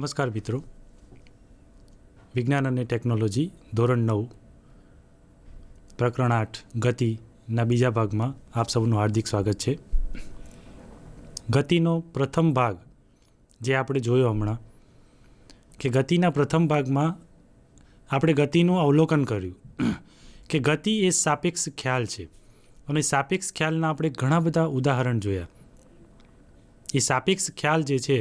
નમસ્કાર મિત્રો, વિજ્ઞાન અને ટેકનોલોજી ધોરણ 9 પ્રકરણ 8 ગતિના બીજા ભાગમાં આપ સૌનું હાર્દિક સ્વાગત છે. ગતિનો પ્રથમ ભાગ જે આપણે જોયો હમણાં કે ગતિના પ્રથમ ભાગમાં આપણે ગતિનું અવલોકન કર્યું કે ગતિ એ સાપેક્ષ ખ્યાલ છે અને સાપેક્ષ ખ્યાલના આપણે ઘણા બધા ઉદાહરણ જોયા. એ સાપેક્ષ ખ્યાલ જે છે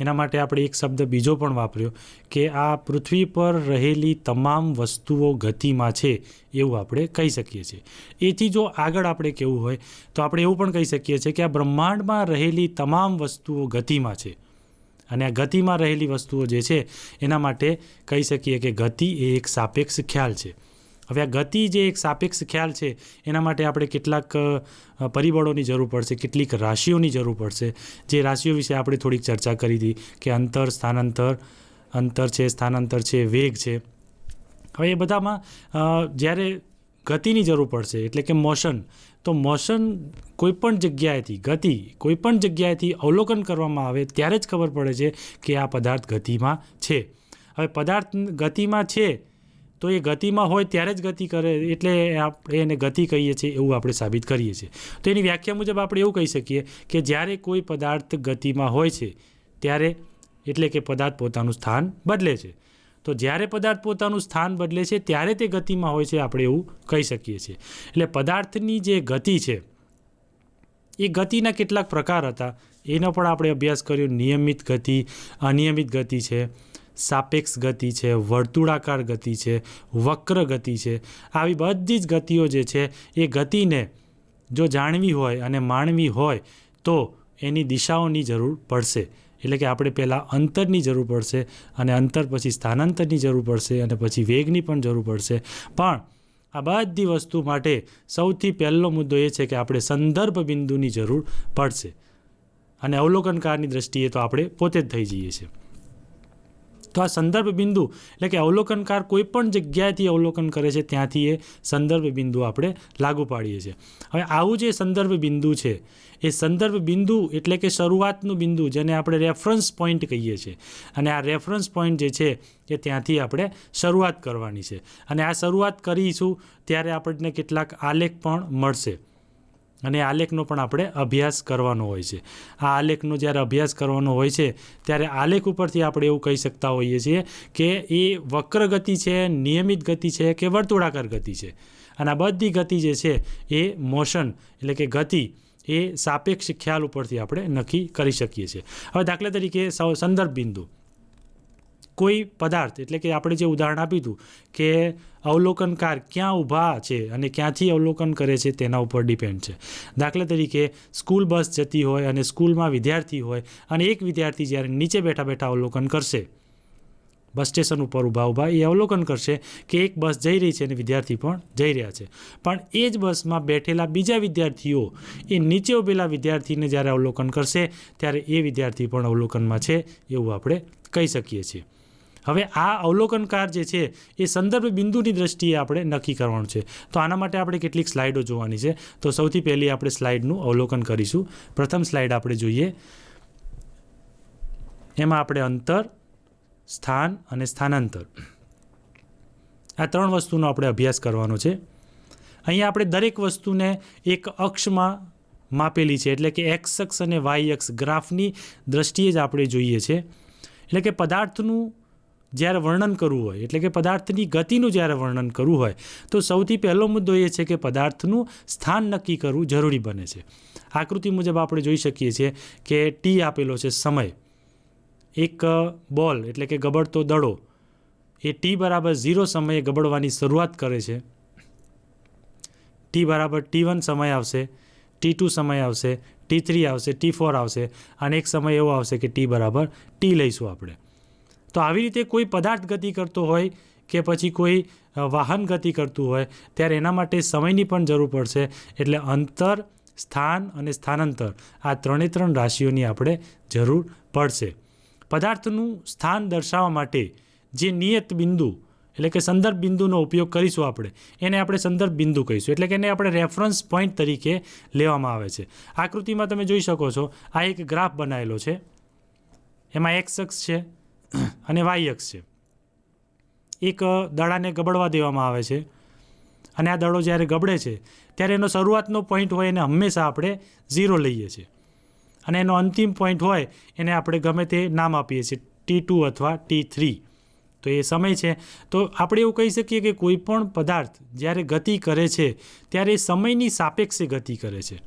એના માટે આપણે એક શબ્દ બીજો પણ વાપર્યો કે આ પૃથ્વી પર રહેલી તમામ વસ્તુઓ ગતિમાં છે એવું આપણે કહી શકીએ છીએ. એથી જો આગળ આપણે કહેવું હોય તો આપણે એવું પણ કહી શકીએ છીએ કે આ બ્રહ્માંડમાં રહેલી તમામ વસ્તુઓ ગતિમાં છે અને આ ગતિમાં રહેલી વસ્તુઓ જે છે એના માટે કહી શકીએ કે ગતિ એ એક સાપેક્ષ ખ્યાલ છે. હવે આ ગતિ જે એક સાપેક્ષ ખ્યાલ છે એના માટે આપણે કેટલાક પરિબળોની જરૂર પડશે, કેટલીક રાશિઓની જરૂર પડશે. જે રાશિઓ વિશે આપણે થોડીક ચર્ચા કરી હતી કે અંતર, સ્થાનાંતર, અંતર છે, સ્થાનાંતર છે, વેગ છે. હવે એ બધામાં જ્યારે ગતિની જરૂર પડશે એટલે કે મોશન, તો મોશન કોઈપણ જગ્યાએથી, ગતિ કોઈપણ જગ્યાએથી અવલોકન કરવામાં આવે ત્યારે જ ખબર પડે છે કે આ પદાર્થ ગતિમાં છે. હવે પદાર્થ ગતિમાં છે તો એ ગતિમાં હોય ત્યારે જ ગતિ કરે એટલે આપણે એને ગતિ કહીએ છીએ એવું આપણે સાબિત કરીએ છીએ. તો એની વ્યાખ્યા મુજબ આપણે એવું કહી શકીએ કે જ્યારે કોઈ પદાર્થ ગતિમાં હોય છે ત્યારે એટલે કે પદાર્થ પોતાનું સ્થાન બદલે છે. તો જ્યારે પદાર્થ પોતાનું સ્થાન બદલે છે ત્યારે તે ગતિમાં હોય છે, આપણે એવું કહી શકીએ છીએ. એટલે પદાર્થની જે ગતિ છે એ ગતિના કેટલાક પ્રકાર હતા એનો પણ આપણે અભ્યાસ કર્યો. નિયમિત ગતિ, અનિયમિત ગતિ છે, સાપેક્ષ ગતિ છે, વર્તુળાકાર ગતિ છે, વક્ર ગતિ છે. આવી બધી જ ગતિઓ જે છે એ ગતિને જો જાણવી હોય અને માણવી હોય તો એની દિશાઓની જરૂર પડશે. એટલે કે આપણે પહેલાં અંતરની જરૂર પડશે અને અંતર પછી સ્થાનાંતરની જરૂર પડશે અને પછી વેગની પણ જરૂર પડશે. પણ આ બધી વસ્તુ માટે સૌથી પહેલો મુદ્દો એ છે કે આપણે સંદર્ભ બિંદુની જરૂર પડશે અને અવલોકનકારની દ્રષ્ટિએ તો આપણે પોતે જ થઈ જઈએ છીએ. તો આ સંદર્ભ બિંદુ એટલે કે અવલોકનકાર કોઈ પણ જગ્યાએથી અવલોકન કરે છે ત્યાંથી એ સંદર્ભ બિંદુ આપણે લાગુ પાડીએ છીએ. હવે આવું જે સંદર્ભ બિંદુ છે એ સંદર્ભ બિંદુ એટલે કે શરૂઆતનું બિંદુ જેને આપણે રેફરન્સ પોઈન્ટ કહીએ છીએ અને આ રેફરન્સ પોઈન્ટ જે છે એ ત્યાંથી આપણે શરૂઆત કરવાની છે અને આ શરૂઆત કરીશું ત્યારે આપણને કેટલાક આલેખ પણ મળશે અને આલેખનો પણ આપણે અભ્યાસ કરવાનો હોય છે. આ આલેખનો જ્યારે અભ્યાસ કરવાનો હોય છે ત્યારે આલેખ ઉપરથી આપણે એવું કહી શકતા હોઈએ છીએ કે એ વક્ર ગતિ છે, નિયમિત ગતિ છે કે વર્તુળાકાર ગતિ છે. અને આ બધી ગતિ જે છે એ મોશન એટલે કે ગતિ એ સાપેક્ષ ખ્યાલ ઉપરથી આપણે નક્કી કરી શકીએ છીએ. હવે દાખલા તરીકે સંદર્ભ બિંદુ, કોઈ પદાર્થ એટલે કે આપણે જે ઉદાહરણ આપ્યું હતું કે અવલોકનકાર ક્યાં ઊભા છે અને ક્યાંથી અવલોકન કરે છે તેના ઉપર ડિપેન્ડ છે. દાખલા તરીકે સ્કૂલ બસ જતી હોય અને સ્કૂલમાં વિદ્યાર્થી હોય અને એક વિદ્યાર્થી જ્યારે નીચે બેઠા બેઠા અવલોકન કરશે, બસ સ્ટેશન ઉપર ઊભા એ અવલોકન કરશે કે એક બસ જઈ રહી છે અને વિદ્યાર્થી પણ જઈ રહ્યા છે. પણ એ જ બસમાં બેઠેલા બીજા વિદ્યાર્થીઓ એ નીચે ઊભેલા વિદ્યાર્થીને જ્યારે અવલોકન કરશે ત્યારે એ વિદ્યાર્થી પણ અવલોકનમાં છે એવું આપણે કહી શકીએ છીએ. હવે આ અવલોકનકાર જે છે એ સંદર્ભ બિંદુની દ્રષ્ટિએ આપણે નક્કી કરવાનું છે. તો આના માટે આપણે કેટલીક સ્લાઇડો જોવાની છે. તો સૌથી પહેલી આપણે સ્લાઇડનું અવલોકન કરીશું. પ્રથમ સ્લાઇડ આપણે જોઈએ, એમાં આપણે અંતર, સ્થાન અને સ્થાનાંતર આ ત્રણ વસ્તુનો આપણે અભ્યાસ કરવાનો છે. અહીંયા આપણે દરેક વસ્તુને એક અક્ષમાં માપેલી છે એટલે કે એક્સ અક્ષ અને વાય અક્ષ ગ્રાફની દ્રષ્ટિએ જ આપણે જોઈએ છે. એટલે કે પદાર્થનું જ્યારે વર્ણન કરવું હોય એટલે કે પદાર્થની ગતિનું જ્યારે વર્ણન કરવું હોય તો સૌથી પહેલો મુદ્દો એ છે કે પદાર્થનું સ્થાન નક્કી કરવું જરૂરી બને છે. આકૃતિ મુજબ આપણે જોઈ શકીએ છીએ કે ટી આપેલો છે સમય. એક બોલ એટલે કે ગબડતો દડો એ ટી બરાબર 0 સમયે ગબડવાની શરૂઆત કરે છે. ટી બરાબર T1 સમય આવશે, T2 સમય આવશે, T3 આવશે, T4 આવશે અને એક સમય એવો આવશે કે ટી બરાબર ટી લઈશું આપણે. તો આવી રીતે કોઈ પદાર્થ ગતિ કરતો હોય કે પછી કોઈ વાહન ગતિ કરતું હોય ત્યારે એના માટે સમયની પણ જરૂર પડશે. એટલે અંતર, સ્થાન અને સ્થાનાંતર આ ત્રણ રાશિઓની આપણે જરૂર પડશે. પદાર્થનું સ્થાન દર્શાવવા માટે જે નિયત બિંદુ એટલે કે સંદર્ભ બિંદુનો ઉપયોગ કરીશું આપણે એને આપણે સંદર્ભ બિંદુ કહીશું. એટલે કે એને આપણે રેફરન્સ પોઈન્ટ તરીકે લેવામાં આવે છે. આકૃતિમાં તમે જોઈ શકો છો આ એક ગ્રાફ બનાવેલો છે. એમાં એક્સ અક્ષ છે અને વાય અક્ષ છે. એક દડાને ગબડવા દેવામાં આવે છે અને આ દડો જ્યારે ગબડે છે ત્યારે એનો શરૂઆતનો પોઈન્ટ હોય એને હંમેશા આપણે 0 લઈએ છીએ અને એનો અંતિમ પોઈન્ટ હોય એને આપણે ગમે તે નામ આપીએ છીએ, T2 અથવા T3. તો એ સમય છે. તો આપણે એવું કહી શકીએ કે કોઈ પણ પદાર્થ જ્યારે ગતિ કરે છે ત્યારે એ સમયની સાપેક્ષે ગતિ કરે છે.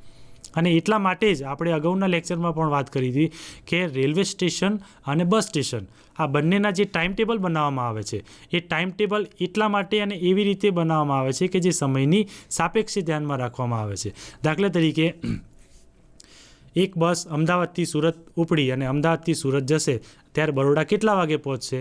અને એટલા માટે જ આપણે અગાઉના લેક્ચરમાં પણ વાત કરી હતી કે રેલવે સ્ટેશન અને બસ સ્ટેશન આ બંનેના જે ટાઈમ ટેબલ બનાવવામાં આવે છે એ ટાઈમ ટેબલ એટલા માટે અને એવી રીતે બનાવવામાં આવે છે કે જે સમયની સાપેક્ષે ધ્યાનમાં રાખવામાં આવે છે. દાખલા તરીકે એક બસ અમદાવાદથી સુરત ઉપડી અને અમદાવાદથી સુરત જશે ત્યારે બરોડા કેટલા વાગે પહોંચશે,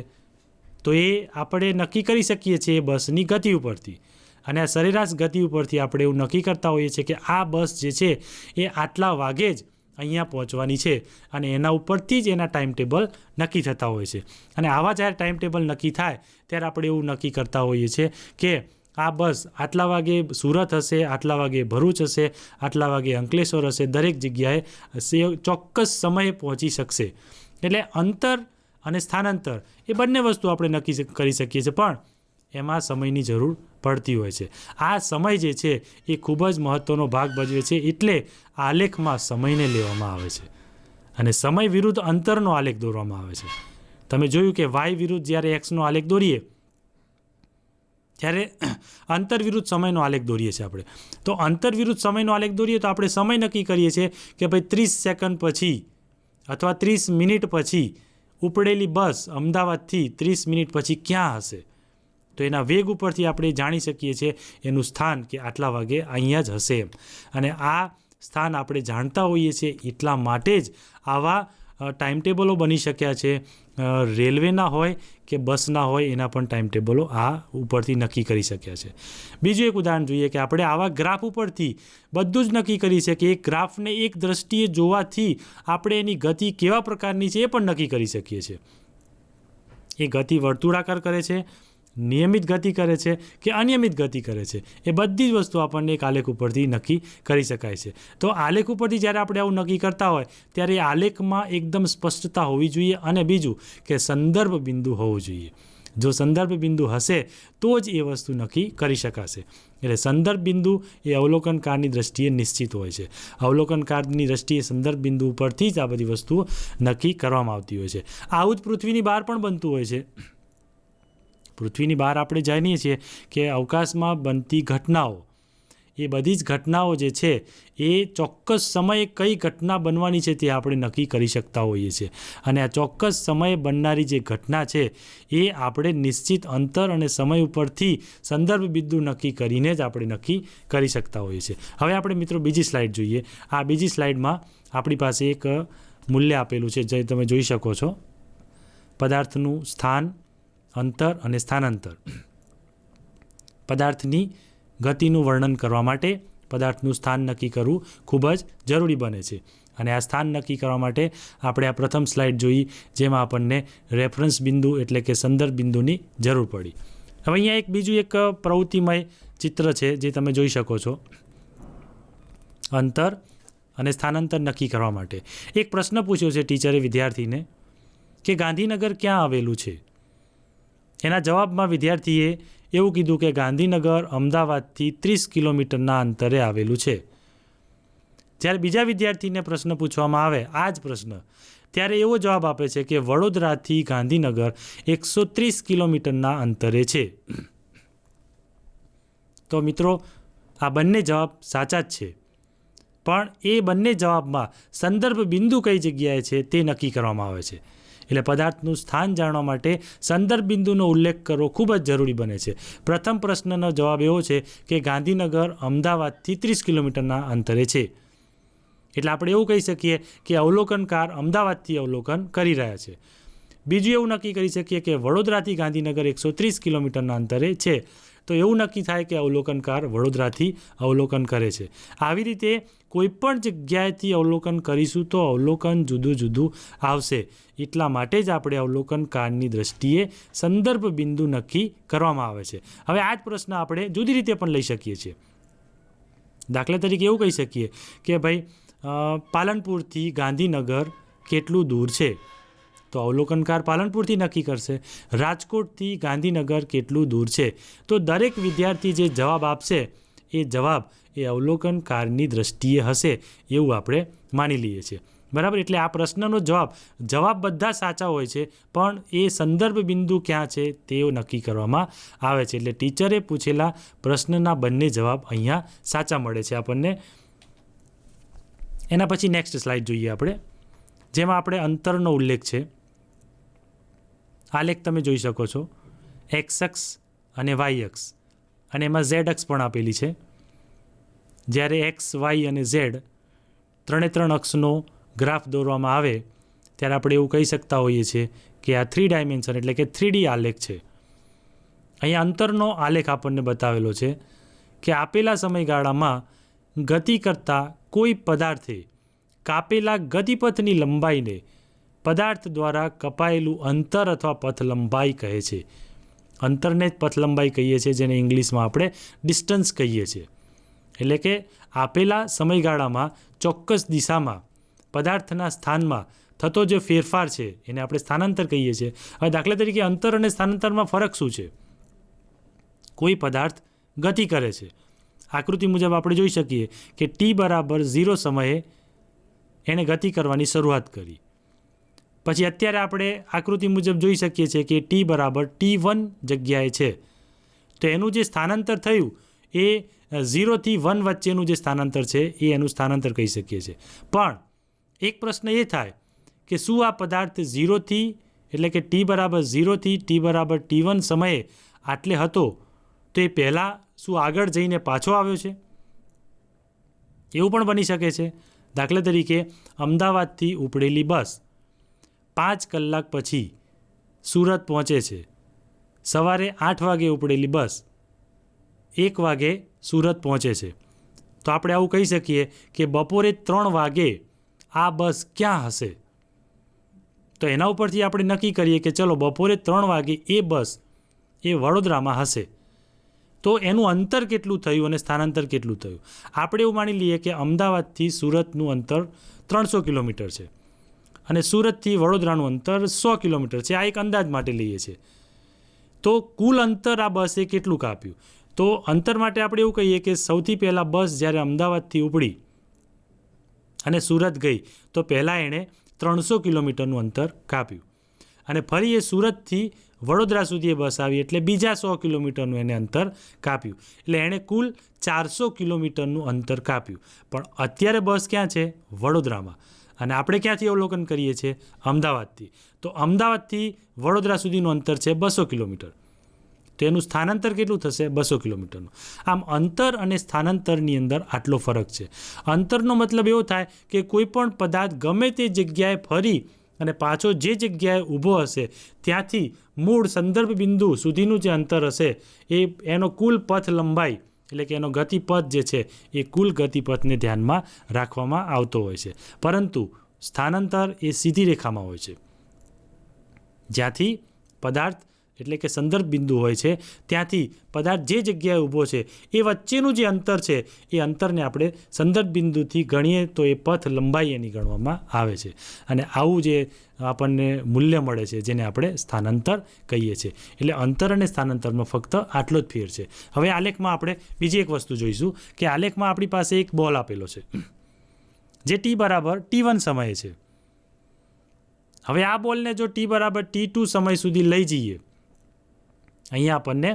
તો એ આપણે નક્કી કરી શકીએ છીએ એ બસની ગતિ ઉપરથી. અને આ સરેરાશ ગતિ ઉપરથી આપણે એવું નક્કી કરતા હોઈએ છીએ કે આ બસ જે છે એ આટલા વાગે જ અહીંયા પહોંચવાની છે અને એના ઉપરથી જ એના ટાઈમ ટેબલ નક્કી થતા હોય છે. અને આવા જ્યારે ટાઈમ ટેબલ નક્કી થાય ત્યારે આપણે એવું નક્કી કરતા હોઈએ છીએ કે આ બસ આટલા વાગે સુરત હશે, આટલા વાગે ભરૂચ હશે, આટલા વાગે અંકલેશ્વર હશે, દરેક જગ્યાએ ચોક્કસ સમયે પહોંચી શકશે. એટલે અંતર અને સ્થાનાંતર એ બંને વસ્તુ આપણે નક્કી કરી શકીએ છીએ, પણ એમાં સમયની જરૂર પડતી હોય છે. આ સમય જે છે એ ખૂબ જ મહત્ત્વનો ભાગ ભજવે છે, એટલે આલેખમાં સમયને લેવામાં આવે છે અને સમય વિરુદ્ધ અંતરનો આલેખ દોરવામાં આવે છે. તમે જોયું કે વાય વિરુદ્ધ જ્યારે એક્સનો આલેખ દોરીએ ત્યારે અંતર વિરુદ્ધ સમયનો આલેખ દોરીએ છીએ આપણે. તો અંતર વિરુદ્ધ સમયનો આલેખ દોરીએ તો આપણે સમય નક્કી કરીએ છીએ કે ભાઈ 30 સેકન્ડ પછી અથવા 30 મિનિટ પછી ઉપડેલી બસ અમદાવાદથી 30 મિનિટ પછી ક્યાં હશે. તો એના વેગ ઉપરથી આપણે જાણી શકીએ છીએ એનું સ્થાન કે આટલા વાગે અહીંયા જ હશે એમ. અને આ સ્થાન આપણે જાણતા હોઈએ છીએ એટલા માટે જ આવા ટાઈમ ટેબલો બની શક્યા છે. રેલવેના હોય કે બસના હોય એના પણ ટાઈમ ટેબલો આ ઉપરથી નક્કી કરી શક્યા છે. બીજું એક ઉદાહરણ જોઈએ કે આપણે આવા ગ્રાફ ઉપરથી બધું જ નક્કી કરી શકીએ. એક ગ્રાફને એક દ્રષ્ટિએ જોવાથી આપણે એની ગતિ કેવા પ્રકારની છે એ પણ નક્કી કરી શકીએ છીએ. એ ગતિ વર્તુળાકાર કરે છે, નિયમિત ગતિ કરે છે કે અનિયમિત ગતિ કરે છે, એ બધી જ વસ્તુ આપણને એક આલેખ ઉપરથી નક્કી કરી શકાય છે. તો આલેખ ઉપરથી જ્યારે આપણે આવું નક્કી કરતા હોય ત્યારે એ આલેખમાં એકદમ સ્પષ્ટતા હોવી જોઈએ અને બીજું કે સંદર્ભ બિંદુ હોવું જોઈએ. જો સંદર્ભ બિંદુ હશે તો જ એ વસ્તુ નક્કી કરી શકાશે. એટલે સંદર્ભ બિંદુ એ અવલોકનકારની દ્રષ્ટિએ નિશ્ચિત હોય છે. અવલોકનકારની દ્રષ્ટિએ સંદર્ભ બિંદુ ઉપરથી જ આ બધી વસ્તુઓ નક્કી કરવામાં આવતી હોય છે. આવું જ પૃથ્વીની બહાર પણ બનતું હોય છે. પૃથ્વીની બહાર આપણે જાણીએ છીએ કે અવકાશમાં બનતી ઘટનાઓ, એ બધી જ ઘટનાઓ જે છે એ ચોક્કસ સમયે કઈ ઘટના બનવાની છે તે આપણે નક્કી કરી શકતા હોઈએ છીએ. અને આ ચોક્કસ સમયે બનનારી જે ઘટના છે એ આપણે નિશ્ચિત અંતર અને સમય ઉપરથી સંદર્ભ બિંદુ નક્કી કરીને જ આપણે નક્કી કરી શકતા હોઈએ છીએ. હવે આપણે મિત્રો બીજી સ્લાઇડ જોઈએ. આ બીજી સ્લાઇડમાં આપણી પાસે એક મૂલ્ય આપેલું છે જે તમે જોઈ શકો છો. પદાર્થનું સ્થાન, અંતર અને સ્થાનાંતર. પદાર્થની ગતિનું વર્ણન કરવા માટે પદાર્થનું સ્થાન નક્કી કરવું ખૂબ જ જરૂરી બને છે. અને આ સ્થાન નક્કી કરવા માટે આપણે આ પ્રથમ સ્લાઇડ જોઈ જેમાં આપણને રેફરન્સ બિંદુ એટલે કે સંદર્ભ બિંદુની જરૂર પડી. હવે અહીંયા બીજું એક પ્રવૃત્તિમય ચિત્ર છે જે તમે જોઈ શકો છો. અંતર અને સ્થાનાંતર નક્કી કરવા માટે એક પ્રશ્ન પૂછ્યો છે ટીચરે વિદ્યાર્થીને કે ગાંધીનગર ક્યાં આવેલું છે. એના જવાબમાં વિદ્યાર્થીએ એવું કીધું કે ગાંધીનગર અમદાવાદથી 30 કિલોમીટરના અંતરે આવેલું છે. જ્યારે બીજા વિદ્યાર્થીને પ્રશ્ન પૂછવામાં આવે આ જ પ્રશ્ન, ત્યારે એવો જવાબ આપે છે કે વડોદરાથી ગાંધીનગર 130 કિલોમીટરના અંતરે છે. તો મિત્રો આ બંને જવાબ સાચા જ છે, પણ એ બંને જવાબમાં સંદર્ભ બિંદુ કઈ જગ્યાએ છે તે નક્કી કરવામાં આવે છે. એટલે પદાર્થનું સ્થાન જાણવા માટે સંદર્ભ બિંદુનો ઉલ્લેખ કરવો ખૂબ જ જરૂરી બને છે. પ્રથમ પ્રશ્નનો જવાબ એવો છે કે ગાંધીનગર અમદાવાદથી 30 કિલોમીટરના અંતરે છે. એટલે આપણે એવું કહી શકીએ કે અવલોકનકાર અમદાવાદથી અવલોકન કરી રહ્યા છે. બીજું એવું નક્કી કરી શકીએ કે વડોદરાથી ગાંધીનગર 130 કિલોમીટરના અંતરે છે. તો એવું નક્કી થાય કે અવલોકનકાર વડોદરાથી અવલોકન કરે છે. આવી રીતે કોઈપણ જગ્યાએથી અવલોકન કરીશું તો અવલોકન જુદું જુદું આવશે. એટલા માટે જ આપણે અવલોકનકારની દ્રષ્ટિએ સંદર્ભ બિંદુ નક્કી કરવામાં આવે છે. હવે આ જ પ્રશ્ન આપણે જુદી રીતે પણ લઈ શકીએ છીએ. દાખલા તરીકે એવું કહી શકીએ કે ભાઈ પાલનપુરથી ગાંધીનગર કેટલું દૂર છે. તો અવલોકનકાર પાલનપુરથી નક્કી કરશે. રાજકોટથી ગાંધીનગર કેટલું દૂર છે? તો દરેક વિદ્યાર્થી જે જવાબ આપશે એ જવાબ એ અવલોકનકારની દ્રષ્ટિએ હશે એવું આપણે માની લઈએ છીએ. બરાબર. એટલે આ પ્રશ્નનો જવાબ બધા સાચા હોય છે, પણ એ સંદર્ભ બિંદુ ક્યાં છે તે નક્કી કરવામાં આવે છે. એટલે ટીચરે પૂછેલા પ્રશ્નના બંને જવાબ અહીંયા સાચા મળે છે આપણને. એના પછી નેક્સ્ટ સ્લાઇડ જોઈએ આપણે, જેમાં આપણે અંતરનો ઉલ્લેખ છે. આલેખ તમે જોઈ શકો છો, એક્સ અક્ષ અને વાય અક્ષ, અને એમાં ઝેડ અક્ષ પણ આપેલી છે. જ્યારે એક્સ, વાય અને ઝેડ ત્રણે અક્ષનો ગ્રાફ દોરવામાં આવે ત્યારે આપણે એવું કહી શકતા હોઈએ છીએ કે આ 3 ડાયમેન્શન એટલે કે 3D આલેખ છે. અહીંયા અંતરનો આલેખ આપણને બતાવેલો છે કે આપેલા સમયગાળામાં ગતિ કરતા કોઈ પદાર્થે કાપેલા ગતિપથની લંબાઈને પદાર્થ દ્વારા કપાયેલું અંતર અથવા પથ લંબાઈ કહે છે. અંતરને જ પથ લંબાઈ કહીએ છીએ, જેને ઇંગ્લિશમાં આપણે ડિસ્ટન્સ કહીએ છીએ. એટલે કે આપેલા સમયગાળામાં ચોક્કસ દિશામાં પદાર્થના સ્થાનમાં થતો જે ફેરફાર છે એને આપણે સ્થાનાંતર કહીએ છીએ. હવે દાખલા તરીકે અંતર અને સ્થાનાંતરમાં ફરક શું છે? કોઈ પદાર્થ ગતિ કરે છે, આકૃતિ મુજબ આપણે જોઈ શકીએ કે t=0 સમયે એણે ગતિ કરવાની શરૂઆત કરી. પછી અત્યારે આપણે આકૃતિ મુજબ જોઈ શકીએ છીએ કે t=t1 જગ્યાએ છે. તો એનું જે સ્થાનાંતર થયું એ 0 થી 1 વચ્ચેનું જે સ્થાનાંતર છે એ એનું સ્થાનાંતર કહી શકીએ છીએ. પણ એક પ્રશ્ન એ થાય કે શું આ પદાર્થ 0 થી એટલે કે t=0 થી t=t1 સમયે આટલે હતો તો એ પહેલાં શું આગળ જઈને પાછો આવ્યો છે? એવું પણ બની શકે છે. દાખલા તરીકે અમદાવાદથી ઉપડેલી બસ 5 કલાક પછી સુરત પહોંચે છે. સવારે 8 વાગે ઉપડેલી બસ 1 વાગે સુરત પહોંચે છે. તો આપણે આવું કહી શકીએ કે બપોરે 3 વાગે આ બસ ક્યાં હશે? તો એના ઉપરથી આપણે નક્કી કરીએ કે ચલો બપોરે 3 વાગે એ બસ એ વડોદરામાં હશે. તો એનું અંતર કેટલું થયું અને સ્થાનાંતર કેટલું થયું? આપણે એવું માની લઈએ કે અમદાવાદથી સુરતનું અંતર 300 કિલોમીટર છે અને સુરતથી વડોદરાનું અંતર 100 કિલોમીટર છે. આ એક અંદાજ માટે લઈએ છીએ. તો કુલ અંતર આ બસે કેટલું કાપ્યું? તો અંતર માટે આપણે એવું કહીએ કે સૌથી પહેલાં બસ જ્યારે અમદાવાદથી ઉપડી અને સુરત ગઈ તો પહેલાં એણે 300 કિલોમીટરનું અંતર કાપ્યું, અને ફરી એ સુરતથી વડોદરા સુધી એ બસ આવી એટલે બીજા 100 કિલોમીટરનું એને અંતર કાપ્યું. એટલે એણે કુલ 400 કિલોમીટરનું અંતર કાપ્યું. પણ અત્યારે બસ ક્યાં છે? વડોદરામાં. અને આપણે ક્યાંથી અવલોકન કરીએ છીએ? અમદાવાદથી. તો અમદાવાદથી વડોદરા સુધીનું અંતર છે 200 કિલોમીટર. તો એનું સ્થાનાંતર કેટલું થશે? 200 કિલોમીટરનું. આમ અંતર અને સ્થાનાંતરની અંદર આટલો ફરક છે. અંતરનો મતલબ એવો થાય કે કોઈ પણ પદાર્થ ગમે તે જગ્યાએ ફરી અને પાછો જે જગ્યાએ ઊભો હશે ત્યાંથી મૂળ સંદર્ભ બિંદુ સુધીનું જે અંતર હશે એ એનો કુલ પથ લંબાઈ એટલે કે એનો ગતિપથ જે છે એ કુલ ગતિપથને ધ્યાનમાં રાખવામાં આવતો હોય છે. પરંતુ સ્થાનાંતર એ સીધી રેખામાં હોય છે. જ્યાંથી પદાર્થ એટલે કે સંદર્ભ બિંદુ હોય છે ત્યાંથી પદાર્થ જે જગ્યાએ ઊભો છે એ વચ્ચેનું જે અંતર છે એ અંતરને આપણે સંદર્ભ બિંદુથી ગણીએ તો એ પથ લંબાઈ એની ગણવામાં આવે છે. અને આવું જે આપણને મૂલ્ય મળે છે જેને આપણે સ્થાનાંતર કહીએ છીએ. એટલે અંતર અને સ્થાનાંતરમાં ફક્ત આટલો જ ફેર છે. હવે આલેખમાં આપણે બીજી એક વસ્તુ જોઈશું કે આલેખમાં આપણી પાસે એક બોલ આપેલો છે જે t=t1 સમયે છે. હવે આ બોલને જો t=t2 સમય સુધી લઈ જઈએ, અહીંયા આપણને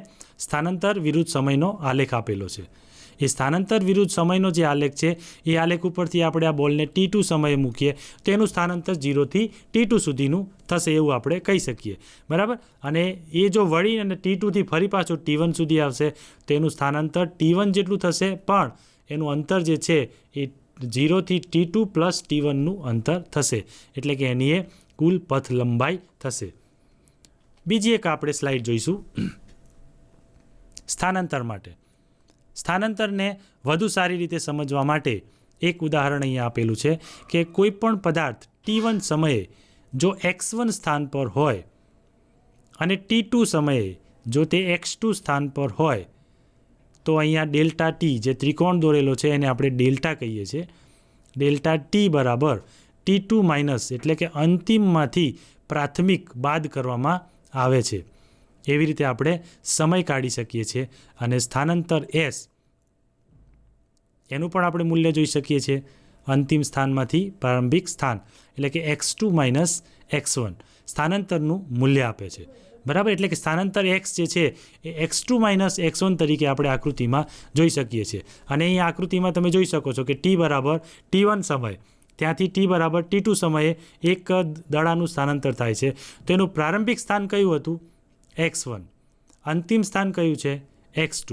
સ્થાનાંતર વિરુદ્ધ સમયનો આલેખ આપેલો છે. એ સ્થાનાંતર વિરુદ્ધ સમયનો જે આલેખ છે એ આલેખ ઉપરથી આપણે આ બોલને t2 સમયે મૂકીએ તો એનું સ્થાનાંતર 0 થી t2 સુધીનું થશે એવું આપણે કહી શકીએ. બરાબર. અને એ જો વળી અને t2 થી ફરી પાછું t1 સુધી આવશે તો એનું સ્થાનાંતર t1 જેટલું થશે, પણ એનું અંતર જે છે એ 0 થી t2 પ્લસ t1નું અંતર થશે. એટલે કે એની એ કુલ પથ લંબાઈ થશે. બીજી એક આપણે સ્લાઇડ જોઈશું સ્થાનાંતર માટે. સ્થાનાંતરને વધુ સારી રીતે સમજવા માટે એક ઉદાહરણ અહીંયા આપેલું છે કે કોઈ પણ પદાર્થ t1 સમયે જો x1 સ્થાન પર હોય અને t2 સમયે જો તે x2 સ્થાન પર હોય તો અહીંયા ડેલ્ટા t જે ત્રિકોણ દોરેલો છે એને આપણે ડેલ્ટા કહીએ છીએ. ડેલ્ટા t બરાબર t2 માઇનસ એટલે કે અંતિમમાંથી પ્રાથમિક બાદ કરવામાં આવે છે. એવી રીતે આપણે સમય કાઢી શકીએ છીએ. અને સ્થાનાંતર S એનું પણ આપણે મૂલ્ય જોઈ શકીએ છીએ. અંતિમ સ્થાનમાંથી પ્રારંભિક સ્થાન એટલે કે x2 - x1 સ્થાનાંતરનું મૂલ્ય આપે છે. બરાબર, એટલે કે સ્થાનાંતર x જે છે એ x2 - x1 તરીકે આપણે આકૃતિમાં જોઈ શકીએ છીએ. અને અહીં આકૃતિમાં તમે જોઈ શકો છો કે t બરાબર t1 સમય ત્યાંથી t બરાબર t2 સમયે એક દડાનું સ્થાનાંતર થાય છે. તો એનું પ્રારંભિક સ્થાન કયું હતું? x1. અંતિમ સ્થાન કયું છે? x2.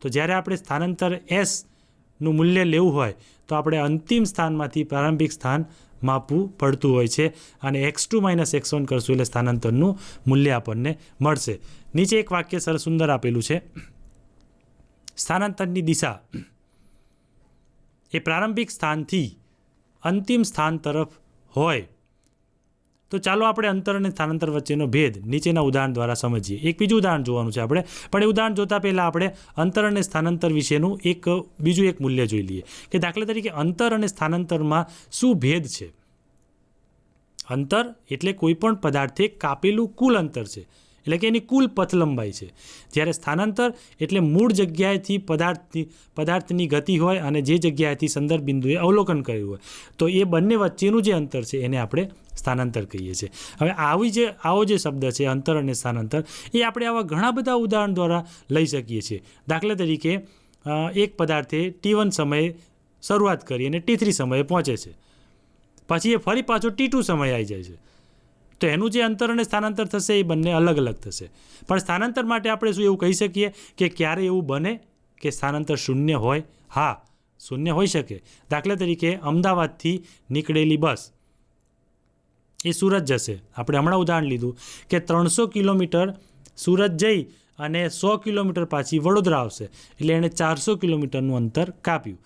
તો જ્યારે આપણે સ્થાનાંતર sનું મૂલ્ય લેવું હોય તો આપણે અંતિમ સ્થાનમાંથી પ્રારંભિક સ્થાન માપવું પડતું હોય છે. અને x2 - x1 કરશું એટલે સ્થાનાંતરનું મૂલ્ય આપણને મળશે. નીચે એક વાક્ય સરસ સુંદર આપેલું છે. સ્થાનાંતરની દિશા એ પ્રારંભિક સ્થાનથી અંતિમ સ્થાન તરફ હોય તો ચાલો આપણે અંતર અને સ્થાનાંતર વચ્ચેનો ભેદ નીચેના ઉદાહરણ દ્વારા સમજીએ. એક બીજું ઉદાહરણ જોવાનું છે આપણે, પણ એ ઉદાહરણ જોતાં પહેલાં આપણે અંતર અને સ્થાનાંતર વિશેનું બીજું એક મૂલ્ય જોઈ લઈએ કે દાખલા તરીકે અંતર અને સ્થાનાંતરમાં શું ભેદ છે. અંતર એટલે કોઈ પણ પદાર્થે કાપેલું કુલ અંતર છે, એટલે કે એની કુલ પથ લંબાઈ છે. જ્યારે સ્થાનાંતર એટલે મૂળ જગ્યાએથી પદાર્થની ગતિ હોય અને જે જગ્યાએથી સંદર્ભ બિંદુએ અવલોકન કર્યું હોય તો એ બંને વચ્ચેનું જે અંતર છે એને આપણે સ્થાનાંતર કહીએ છીએ. હવે આવો જે શબ્દ છે અંતર અને સ્થાનાંતર એ આપણે આવા ઘણા બધા ઉદાહરણ દ્વારા લઈ શકીએ છીએ. દાખલા તરીકે એક પદાર્થે t1 સમયે શરૂઆત કરી અને t3 સમયે પહોંચે છે, પછી એ ફરી પાછો t2 સમયે આવી જાય છે. તો એનું જે અંતર અને સ્થાનાંતર થશે એ બંને અલગ અલગ થશે. પણ સ્થાનાંતર માટે આપણે શું એવું કહી શકીએ કે ક્યારે એવું બને કે સ્થાનાંતર શૂન્ય હોય? હા, શૂન્ય હોઈ શકે. દાખલા તરીકે અમદાવાદથી નીકળેલી બસ એ સુરત જશે. આપણે હમણાં ઉદાહરણ લીધું કે 300 કિલોમીટર સુરત જઈ અને 100 કિલોમીટર પાછી વડોદરા આવશે, એટલે એણે 400 કિલોમીટરનું અંતર કાપ્યું.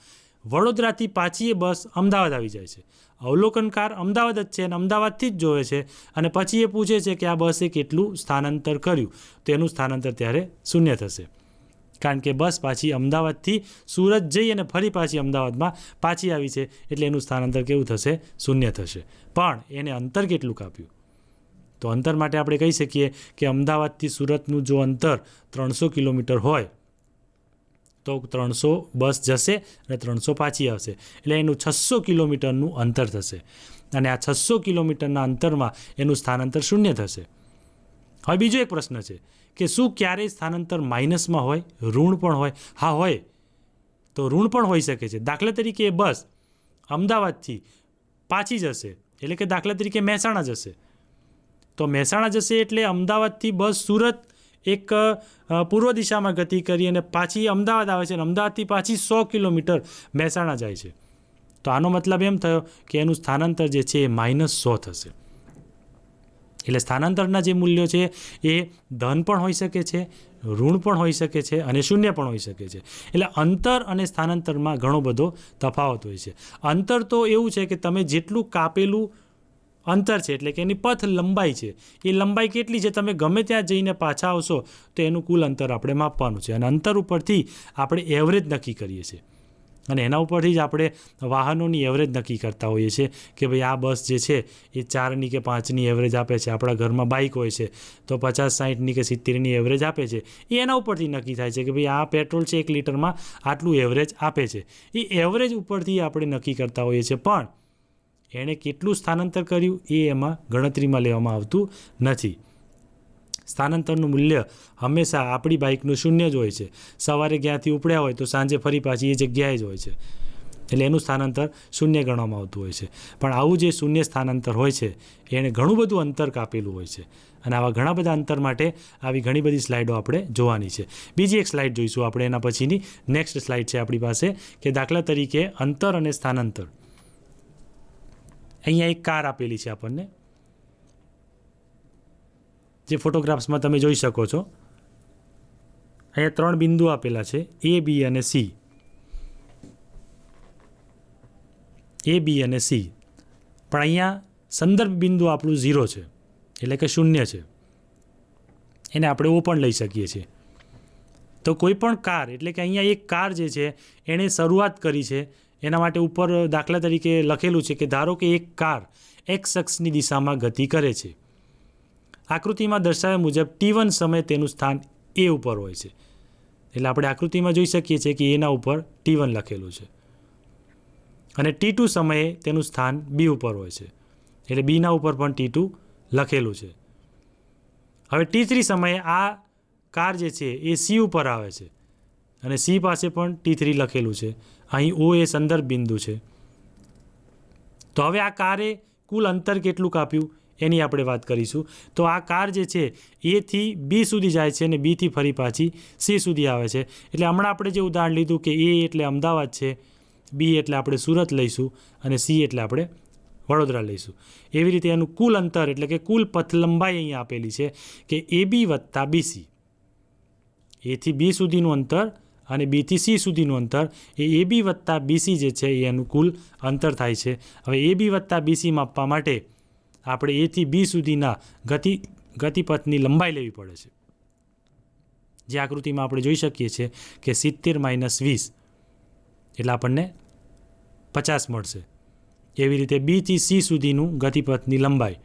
વડોદરાથી પાછી એ બસ અમદાવાદ આવી જાય છે. અવલોકનકાર અમદાવાદ જ છે અને અમદાવાદથી જ જોવે છે અને પછી એ પૂછે છે કે આ બસે કેટલું સ્થાનાંતર કર્યું, તો એનું સ્થાનાંતર ત્યારે શૂન્ય થશે. કારણ કે બસ પાછી અમદાવાદથી સુરત જઈ અને ફરી પાછી અમદાવાદમાં પાછી આવી છે, એટલે એનું સ્થાનાંતર કેવું થશે? શૂન્ય થશે. પણ એને અંતર કેટલું કાપ્યું? તો અંતર માટે આપણે કહી શકીએ કે અમદાવાદથી સુરતનું જો અંતર 300 કિલોમીટર હોય તો 300 બસ જશે અને 300 પાછી આવશે, એટલે એનું 600 કિલોમીટરનું અંતર થશે. અને આ 600 કિલોમીટરના અંતરમાં એનું સ્થાનાંતર શૂન્ય થશે. હવે બીજો એક પ્રશ્ન છે કે શું ક્યારેય સ્થાનાંતર માઇનસમાં હોય, ઋણ પણ હોય? હા હોય. તો ઋણ પણ હોઈ શકે છે. દાખલા તરીકે એ બસ અમદાવાદથી પાછી જશે, એટલે કે દાખલા તરીકે મહેસાણા જશે. તો મહેસાણા જશે એટલે અમદાવાદથી બસ સુરત એક પૂર્વ દિશામાં ગતિ કરી અને પાછી અમદાવાદ આવે છે અને અમદાવાદથી પાછી 100 કિલોમીટર મહેસાણા જાય છે. તો આનો મતલબ એમ થયો કે એનું સ્થાનાંતર જે છે એ -100 થશે. એટલે સ્થાનાંતરના જે મૂલ્યો છે એ ધન પણ હોઈ શકે છે, ઋણ પણ હોઈ શકે છે અને શૂન્ય પણ હોઈ શકે છે. એટલે અંતર અને સ્થાનાંતરમાં ઘણો બધો તફાવત હોય છે. અંતર તો એવું છે કે તમે જેટલું કાપેલું અંતર છે એટલે કે એની પથ લંબાઈ છે, એ લંબાઈ કેટલી છે તમે ગમે ત્યાં જઈને પાછા આવશો તો એનું કુલ અંતર આપણે માપવાનું છે. અને અંતર ઉપરથી આપણે એવરેજ નક્કી કરીએ છીએ અને એના ઉપરથી જ આપણે વાહનોની એવરેજ નક્કી કરતા હોઈએ છીએ કે ભાઈ આ બસ જે છે એ 4ની કે 5ની એવરેજ આપે છે. આપણા ઘરમાં બાઇક હોય છે તો 50, 60ની કે 70ની એવરેજ આપે છે. એ એના ઉપરથી નક્કી થાય છે કે ભાઈ આ પેટ્રોલ છે 1 લીટરમાં આટલું એવરેજ આપે છે. એ એવરેજ ઉપરથી આપણે નક્કી કરતા હોઈએ છીએ, પણ એણે કેટલું સ્થાનાંતર કર્યું એ એમાં ગણતરીમાં લેવામાં આવતું નથી. સ્થાનાંતરનું મૂલ્ય હંમેશા આપણી બાઇકનું શૂન્ય જ હોય છે. સવારે ક્યાંથી ઉપડ્યા હોય તો સાંજે ફરી પાછી એ જગ્યાએ જ હોય છે, એટલે એનું સ્થાનાંતર શૂન્ય ગણવામાં આવતું હોય છે. પણ આવું જે શૂન્ય સ્થાનાંતર હોય છે એણે ઘણું બધું અંતર કાપેલું હોય છે. અને આવા ઘણા બધા અંતર માટે આવી ઘણી બધી સ્લાઇડો આપણે જોવાની છે. બીજી એક સ્લાઇડ જોઈશું આપણે એના પછીની. નેક્સ્ટ સ્લાઇડ છે આપણી પાસે કે દાખલા તરીકે અંતર અને સ્થાનાંતર. અહીંયા એક કાર આપેલી છે આપણને, જે ફોટોગ્રાફ્સમાં તમે જોઈ શકો છો. અહીંયા 3 બિંદુ આપેલા છે A, B અને C. A, B અને C. પણ અહીંયા સંદર્ભ બિંદુ આપણું 0 છે, એટલે કે શૂન્ય છે. એને આપણે O પણ લઈ શકીએ છીએ. તો કોઈ પણ કાર, એટલે કે અહીંયા એક કાર જે છે એણે શરૂઆત કરી છે. એના માટે ઉપર દાખલા તરીકે લખેલું છે કે ધારો કે એક કાર x અક્ષની દિશામાં ગતિ કરે છે. આકૃતિમાં દર્શાવ્યા મુજબ T1 સમયે તેનું સ્થાન એ ઉપર હોય છે. એટલે આપણે આકૃતિમાં જોઈ શકીએ છીએ કે એના ઉપર T1 લખેલું છે અને T2 સમયે તેનું સ્થાન બી ઉપર હોય છે. એટલે બીના ઉપર પણ T2 લખેલું છે. હવે T3 સમયે આ કાર જે છે એ સી ઉપર આવે છે અને સી પાસે પણ T3 લખેલું છે. અહીં O એ સંદર્ભ બિંદુ છે. તો હવે આ કારે કુલ અંતર કેટલું કાપ્યું એની આપણે વાત કરીશું. તો આ કાર જે છે એથી બી સુધી જાય છે અને બીથી ફરી પાછી સી સુધી આવે છે. એટલે હમણાં આપણે જે ઉદાહરણ લીધું કે એ એટલે અમદાવાદ છે, બી એટલે આપણે સુરત લઈશું અને સી એટલે આપણે વડોદરા લઈશું. એવી રીતે એનું કુલ અંતર એટલે કે કુલ પથ લંબાઈ અહીંયા આપેલી છે કે એ બી વત્તા બીસી. એથી બી સુધીનું અંતર અને બીથી સી સુધીનું અંતર એ બી વત્તા બીસી જે છે એ એનું કુલ અંતર થાય છે. હવે એ બી વત્તા બીસી માપવા માટે આપણે એથી બી સુધીના ગતિપથની લંબાઈ લેવી પડે છે. જે આકૃતિમાં આપણે જોઈ શકીએ છીએ કે 70 - 20 એટલે આપણને 50 મળશે. એવી રીતે બીથી સી સુધીનું ગતિપથની લંબાઈ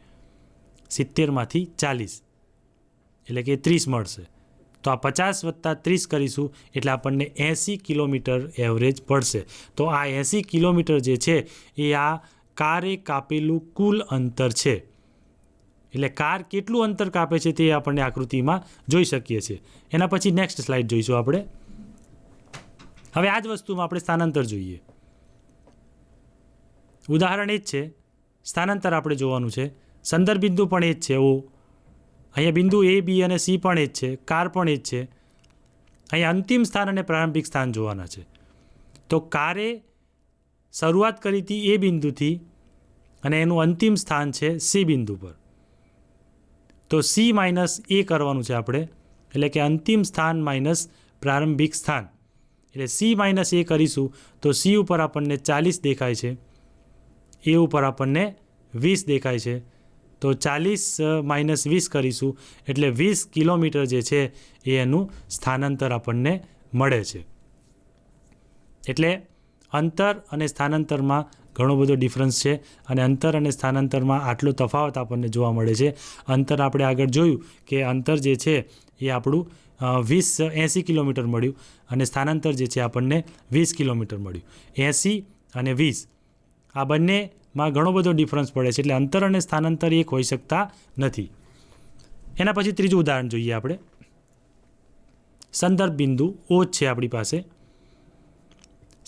70માંથી 40 એટલે કે 30 મળશે. તો આ 50 વત્તા 30 કરીશું એટલે આપણને 80 કિલોમીટર એવરેજ પડશે. તો આ 80 કિલોમીટર જે છે એ આ કારે કાપેલું કુલ અંતર છે. એટલે કાર કેટલું અંતર કાપે છે તે આપણને આકૃતિમાં જોઈ શકીએ છીએ. એના પછી નેક્સ્ટ સ્લાઇડ જોઈશું આપણે. હવે આ જ વસ્તુમાં આપણે સ્થાનાંતર જોઈએ. ઉદાહરણ એ જ છે, સ્થાનાંતર આપણે જોવાનું છે. સંદર્ભ બિંદુ પણ એ જ છે. અહીંયા બિંદુ એ બી અને સી પણ એ જ છે, કાર પણ એ જ છે. અહીંયા અંતિમ સ્થાન અને પ્રારંભિક સ્થાન જોવાના છે. તો કારે શરૂઆત કરી હતી એ બિંદુથી અને એનું અંતિમ સ્થાન છે સી બિંદુ પર. તો સી માઇનસ એ કરવાનું છે આપણે, એટલે કે અંતિમ સ્થાન માઇનસ પ્રારંભિક સ્થાન. એટલે સી માઇનસ એ કરીશું તો સી ઉપર આપણને 40 દેખાય છે, એ ઉપર આપણને 20 દેખાય છે. તો 40 - 20 કરીશું એટલે 20 કિલોમીટર જે છે એ એનું સ્થાનાંતર આપણને મળે છે. એટલે અંતર અને સ્થાનાંતરમાં ઘણો બધો ડિફરન્સ છે અને અંતર અને સ્થાનાંતરમાં આટલો તફાવત આપણને જોવા મળે છે. અંતર આપણે આગળ જોયું કે અંતર જે છે એ આપણું 80 કિલોમીટર મળ્યું અને સ્થાનાંતર જે છે આપણને 20 કિલોમીટર મળ્યું. 80 અને 20 આ બંનેમાં ઘણો બધો ડિફરન્સ પડે છે. એટલે અંતર અને સ્થાનાંતર એક હોઈ શકતા નથી. એના પછી ત્રીજું ઉદાહરણ જોઈએ આપણે. સંદર્ભ બિંદુ O છે આપણી પાસે.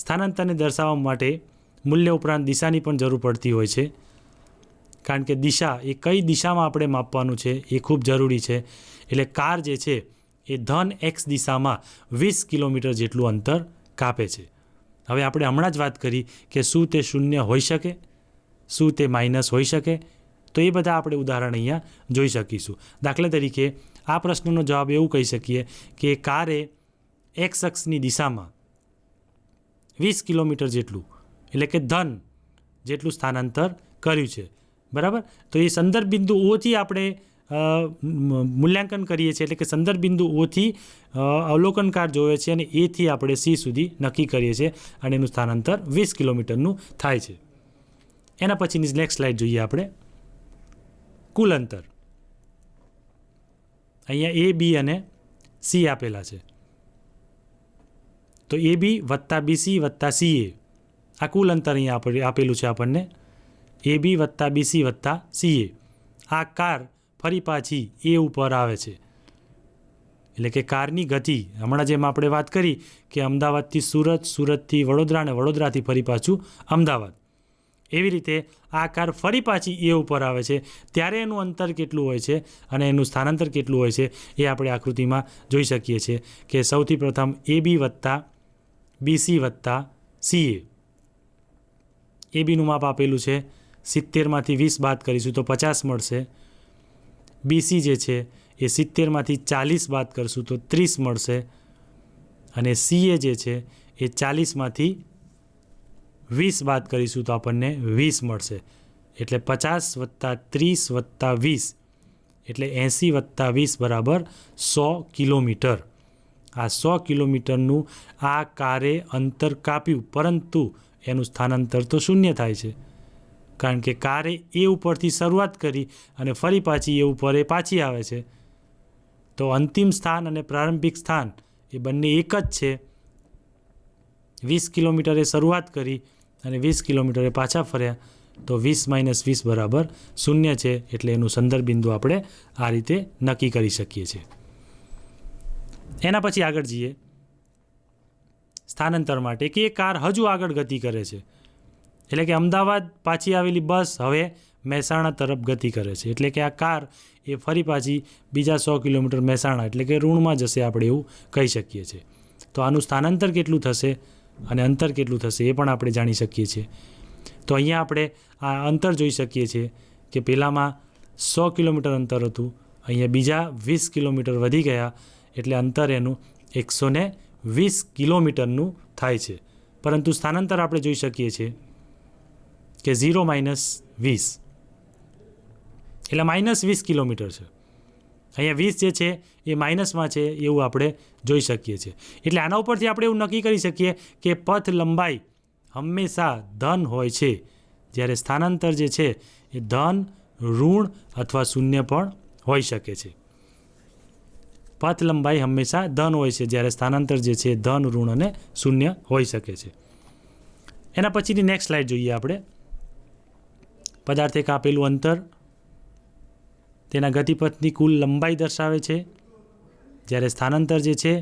સ્થાનાંતરને દર્શાવવા માટે મૂલ્ય ઉપરાંત દિશાની પણ જરૂર પડતી હોય છે, કારણ કે દિશા એ કઈ દિશામાં આપણે માપવાનું છે એ ખૂબ જરૂરી છે. એટલે કાર જે છે એ ધન એક્સ દિશામાં 20 કિલોમીટર જેટલું અંતર કાપે છે. હવે આપણે હમણાં જ વાત કરી કે શું તે શૂન્ય હોઈ શકે, શું તે માઇનસ હોઈ શકે. તો એ બધા આપણે ઉદાહરણ અહીંયા જોઈ શકીશું. દાખલા તરીકે આ પ્રશ્નનો જવાબ એવું કહી શકીએ કે કારે એક્સ અક્ષની દિશામાં 20 કિલોમીટર જેટલું એટલે કે ધન જેટલું સ્થાનાંતર કર્યું છે. બરાબર. તો એ સંદર્ભ બિંદુ ઓથી આપણે મૂલ્યાંકન કરીએ છીએ. એટલે કે સંદર્ભ બિંદુ ઓથી અવલોકનકાર જોવે છે અને એથી આપણે સી સુધી નક્કી કરીએ છીએ અને એનું સ્થાનાંતર 20 કિલોમીટરનું થાય છે. એના પછીની નેક્સ્ટ સ્લાઇડ જોઈએ આપણે. કુલ અંતર અહીંયા એ બી અને સી આપેલા છે. તો એ બી વત્તા બીસી વત્તા સીએ આ કુલ અંતર અહીંયા આપેલું છે આપણને. એ બી વત્તા બીસી વત્તા સીએ. આ કાર ફરી પાછી એ ઉપર આવે છે. એટલે કે કારની ગતિ હમણાં જેમ આપણે વાત કરી કે અમદાવાદથી સુરત, સુરતથી વડોદરા અને વડોદરાથી ફરી પાછું અમદાવાદ. એવી રીતે આ કાર ફરી પાછી એ ઉપર આવે છે ત્યારે એનું અંતર કેટલું હોય છે અને એનું સ્થાનાંતર કેટલું હોય છે એ આપણે આકૃતિમાં જોઈ શકીએ છીએ કે સૌથી પ્રથમ એ બી વત્તા બીસી વત્તા સીએ. એ બીનું માપ આપેલું છે 70માંથી 20 બાદ કરીશું તો 50 મળશે. બીસી જે છે એ 70માંથી 40 બાદ કરશું તો 30 મળશે અને સીએ જે છે એ 40માંથી 20 બાદ કરીશું તો આપણને 20 મળશે. એટલે 50 વત્તા 30 વત્તા 20 એટલે 80 વત્તા 20 બરાબર 100 કિલોમીટર. આ 100 કિલોમીટરનું આ કારે અંતર કાપ્યું, પરંતુ એનું સ્થાનાંતર તો શૂન્ય થાય છે. કારણ કે કાર એ ઉપરથી શરૂઆત કરી અને ફરી પાછી એ ઉપર પાછી આવે છે. તો અંતિમ સ્થાન અને પ્રારંભિક સ્થાન એ બંને એક જ છે. 20 કિલોમીટરે શરૂઆત કરી અને 20 કિલોમીટરે પાછા ફર્યા, તો 20 - 20 બરાબર 0 છે. એટલે એનું સંદર્ભ બિંદુ આપણે આ રીતે નક્કી કરી શકીએ છીએ. એના પછી આગળ જઈએ સ્થાનાંતર માટે, કે એ કાર હજુ આગળ ગતિ કરે છે. એટલે કે અમદાવાદ પાછી આવેલી બસ હવે મહેસાણા તરફ ગતિ કરે છે. એટલે કે આ કાર એ ફરી પાછી બીજા 100 કિલોમીટર મહેસાણા એટલે કે ઋણમાં જશે, આપણે એવું કહી શકીએ છીએ. તો આનું સ્થાનાંતર કેટલું થશે અને અંતર કેટલું થશે એ પણ આપણે જાણી શકીએ છીએ. તો અહીંયા આપણે આ અંતર જોઈ શકીએ છીએ કે પહેલાંમાં 100 કિલોમીટર અંતર હતું, અહીંયા બીજા 20 કિલોમીટર વધી ગયા, એટલે અંતર એનું 120 કિલોમીટરનું થાય છે. પરંતુ સ્થાનાંતર આપણે જોઈ શકીએ છીએ કે 0 - 20 એટલે -20 કિલોમીટર છે. અહીંયા 20 જે છે એ માઇનસમાં છે એવું આપણે જોઈ શકીએ છીએ. એટલે આના ઉપરથી આપણે એવું નક્કી કરી શકીએ કે પથ લંબાઈ હંમેશા ધન હોય છે, જ્યારે સ્થાનાંતર જે છે એ ધન, ઋણ અથવા શૂન્ય પણ હોઈ શકે છે. પથ લંબાઈ હંમેશા ધન હોય છે, જ્યારે સ્થાનાંતર જે છે ધન, ઋણ અને શૂન્ય હોઈ શકે છે. એના પછીની નેક્સ્ટ સ્લાઇડ જોઈએ આપણે. પદાર્થે કાપેલું અંતર તેના ગતિપથની કુલ લંબાઈ દર્શાવે છે, જ્યારે સ્થાનાંતર જે છે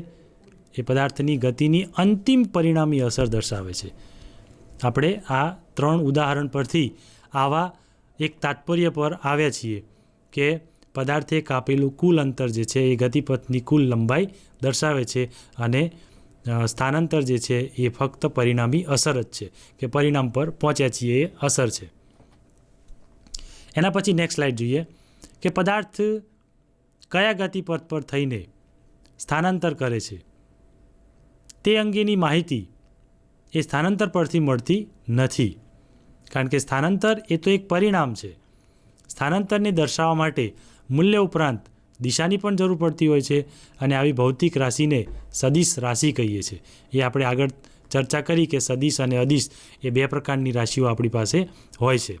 એ પદાર્થની ગતિની અંતિમ પરિણામી અસર દર્શાવે છે. આપણે આ 3 ઉદાહરણ પરથી આવા એક તાત્પર્ય પર આવ્યા છીએ કે પદાર્થે કાપેલું કુલ અંતર જે છે એ ગતિપથની કુલ લંબાઈ દર્શાવે છે અને સ્થાનાંતર જે છે એ ફક્ત પરિણામી અસર જ છે, કે પરિણામ પર પહોંચ્યા છીએ એ અસર છે. એના પછી નેક્સ્ટ સ્લાઇડ જોઈએ કે પદાર્થ કયા ગતિપથ પર થઈને સ્થાનાંતર કરે છે તે અંગેની માહિતી એ સ્થાનાંતર પરથી મળતી નથી, કારણ કે સ્થાનાંતર એ તો એક પરિણામ છે. સ્થાનાંતરને દર્શાવવા માટે મૂલ્ય ઉપરાંત દિશાની પણ જરૂર પડતી હોય છે, અને આવી ભૌતિક રાશિને સદિશ રાશિ કહીએ છીએ. એ આપણે આગળ ચર્ચા કરી કે સદિશ અને અદિશ એ 2 પ્રકારની રાશિઓ આપણી પાસે હોય છે.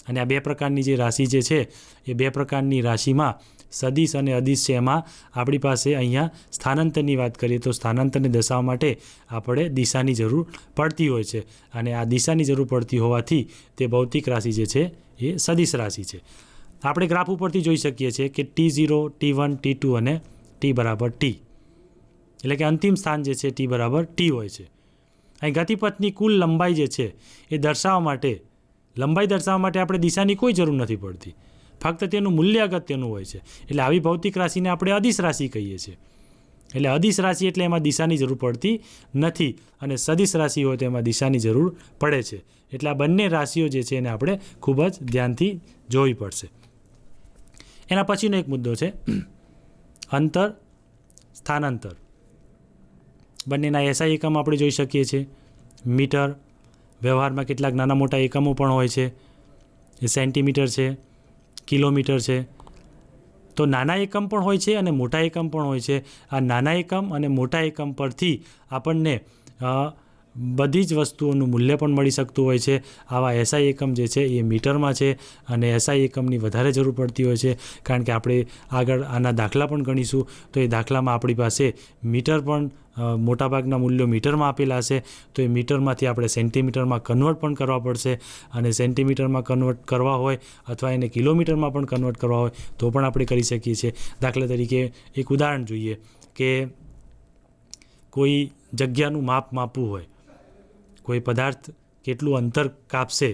અને આ 2 પ્રકારની જે રાશિ જે છે એ 2 પ્રકારની રાશિમાં સદિશ અને અદિશ છે. એમાં આપણી પાસે અહીંયા સ્થાનાંતરની વાત કરીએ તો સ્થાનાંતરને દર્શાવવા માટે આપણે દિશાની જરૂર પડતી હોય છે, અને આ દિશાની જરૂર પડતી હોવાથી તે ભૌતિક રાશિ જે છે એ સદિશ રાશિ છે. આપણે ગ્રાફ ઉપરથી જોઈ શકીએ છીએ કે T0, T1, T2 અને T બરાબર T, એટલે કે અંતિમ સ્થાન જે છે T બરાબર T હોય છે. અહીં ગતિપથની કુલ લંબાઈ જે છે એ દર્શાવવા માટે, લંબાઈ દર્શાવવા માટે આપણે દિશાની કોઈ જરૂર નથી પડતી, ફક્ત તેનું મૂલ્ય અગત્યનું હોય છે. એટલે આવી ભૌતિક રાશિને આપણે અદિશ રાશિ કહીએ છીએ. એટલે અદિશ રાશિ એટલે એમાં દિશાની જરૂર પડતી નથી, અને સદિશ રાશિ હોય તો એમાં દિશાની જરૂર પડે છે. એટલે આ બંને રાશિઓ જે છે એને આપણે ખૂબ જ ધ્યાનથી જોવી પડશે. એના પછીનો એક મુદ્દો છે અંતર, સ્થાનાંતર. બંનેના એસઆઈ એકમ આપણે જોઈ શકીએ છીએ. મીટર, વ્યવહારમાં કેટલાક નાના મોટા એકમો પણ હોય છે, એ સેન્ટીમીટર છે, કિલોમીટર છે. તો નાના એકમ પણ હોય છે અને મોટા એકમ પણ હોય છે. આ નાના એકમ અને મોટા એકમ પરથી આપણને બધી જ વસ્તુઓનું મૂલ્ય પણ મળી શકતું હોય છે. આવા એસઆઈ એકમ જે છે એ મીટરમાં છે, અને એસઆઈ એકમની વધારે જરૂર પડતી હોય છે, કારણ કે આપણે આગળ આના દાખલા પણ ગણીશું. તો એ દાખલામાં આપણી પાસે મીટર પણ મોટાભાગના મૂલ્યો મીટરમાં આપેલા હશે, તો એ મીટરમાંથી આપણે સેન્ટીમીટરમાં કન્વર્ટ પણ કરવા પડશે, અને સેન્ટીમીટરમાં કન્વર્ટ કરવા હોય અથવા એને કિલોમીટરમાં પણ કન્વર્ટ કરવા હોય તો પણ આપણે કરી શકીએ છીએ. દાખલા તરીકે એક ઉદાહરણ જોઈએ કે કોઈ જગ્યાનું માપ માપવું હોય, કોઈ પદાર્થ કેટલું અંતર કાપશે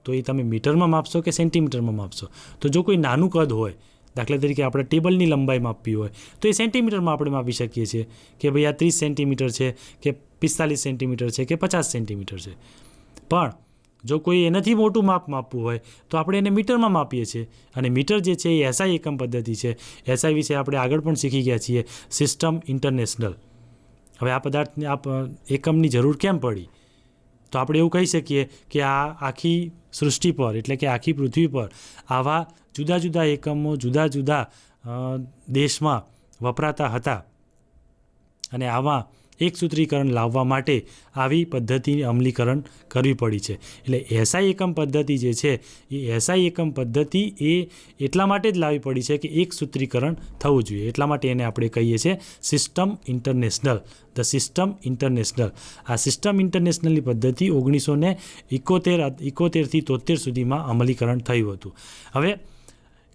તો એ તમે મીટરમાં માપશો કે સેન્ટીમીટરમાં માપશો. તો જો કોઈ નાનું કદ હોય, દાખલા તરીકે આપણે ટેબલની લંબાઈ માપવી હોય તો એ સેન્ટીમીટરમાં આપણે માપી શકીએ છીએ કે ભાઈ આ 30 સેન્ટીમીટર છે કે 45 સેન્ટીમીટર છે કે 50 સેન્ટીમીટર છે. પણ જો કોઈ એનાથી મોટું માપ માપવું હોય તો આપણે એને મીટરમાં માપીએ છીએ, અને મીટર જે છે એ એસઆઈ એકમ પદ્ધતિ છે. એસઆઈ વિશે આપણે આગળ પણ શીખી ગયા છીએ, સિસ્ટમ ઇન્ટરનેશનલ. હવે આ પદાર્થને એકમની જરૂર કેમ પડી? તો આપણે એવું કહી શકીએ કે આ આખી સૃષ્ટિ પર, એટલે કે આખી પૃથ્વી પર આવા જુદા જુદા એકમો જુદા જુદા દેશમાં વપરાતા હતા, અને આવા એકસૂત્રીકરણ લાવવા માટે આવી પદ્ધતિની અમલીકરણ કરવી પડી છે. એટલે એસઆઈ એકમ પદ્ધતિ જે છે એ એસઆઈ એકમ પદ્ધતિ એ એટલા માટે જ લાવવી પડી છે કે એકસૂત્રીકરણ થવું જોઈએ. એટલા માટે એને આપણે કહીએ છીએ system international. The system international. આ સિસ્ટમ ઇન્ટરનેશનલની પદ્ધતિ 1971થી 73 સુધીમાં અમલીકરણ થયું હતું. હવે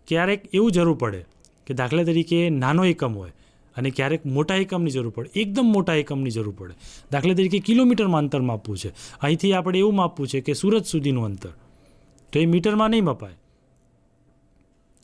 ક્યારેક એવું જરૂર પડે કે દાખલા તરીકે નાનો એકમ હોય અને ક્યારેક મોટા એકમની જરૂર પડે, એકદમ મોટા એકમની જરૂર પડે. દાખલા તરીકે કિલોમીટરમાં અંતર માપવું છે. અહીંથી આપણે એવું માપવું છે કે સુરત સુધીનું અંતર, તો એ મીટરમાં નહીં મપાય.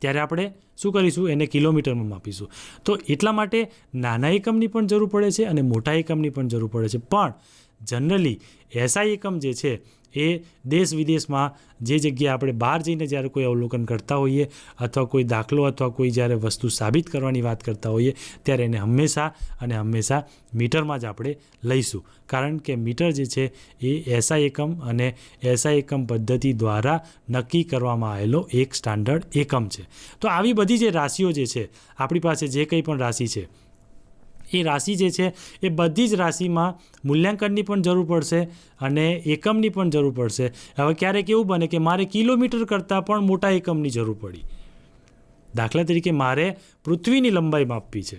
ત્યારે આપણે શું કરીશું? એને કિલોમીટરમાં માપીશું. તો એટલા માટે નાના એકમની પણ જરૂર પડે છે અને મોટા એકમની પણ જરૂર પડે છે. પણ જનરલી એસઆઈ એકમ જે છે એ દેશ વિદેશમાં જે જગ્યાએ આપણે બહાર જઈને જ્યારે કોઈ અવલોકન કરતા હોઈએ અથવા કોઈ દાખલો અથવા કોઈ જ્યારે વસ્તુ સાબિત કરવાની વાત કરતા હોઈએ ત્યારે એને હંમેશા મીટરમાં જ આપણે લઈશું. કારણ કે મીટર જે છે એ એસઆઈ એકમ અને એસઆઈ એકમ પદ્ધતિ દ્વારા નક્કી કરવામાં આવેલો એક સ્ટાન્ડર્ડ એકમ છે. તો આવી બધી જે રાશિઓ જે છે આપણી પાસે જે કંઈ પણ રાશિ છે એ રાશિ જે છે એ બધી જ રાશિમાં મૂલ્યાંકનની પણ જરૂર પડશે અને એકમની પણ જરૂર પડશે. હવે ક્યારેક એવું બને કે મારે કિલોમીટર કરતાં પણ મોટા એકમની જરૂર પડી. દાખલા તરીકે મારે પૃથ્વીની લંબાઈ માપવી છે,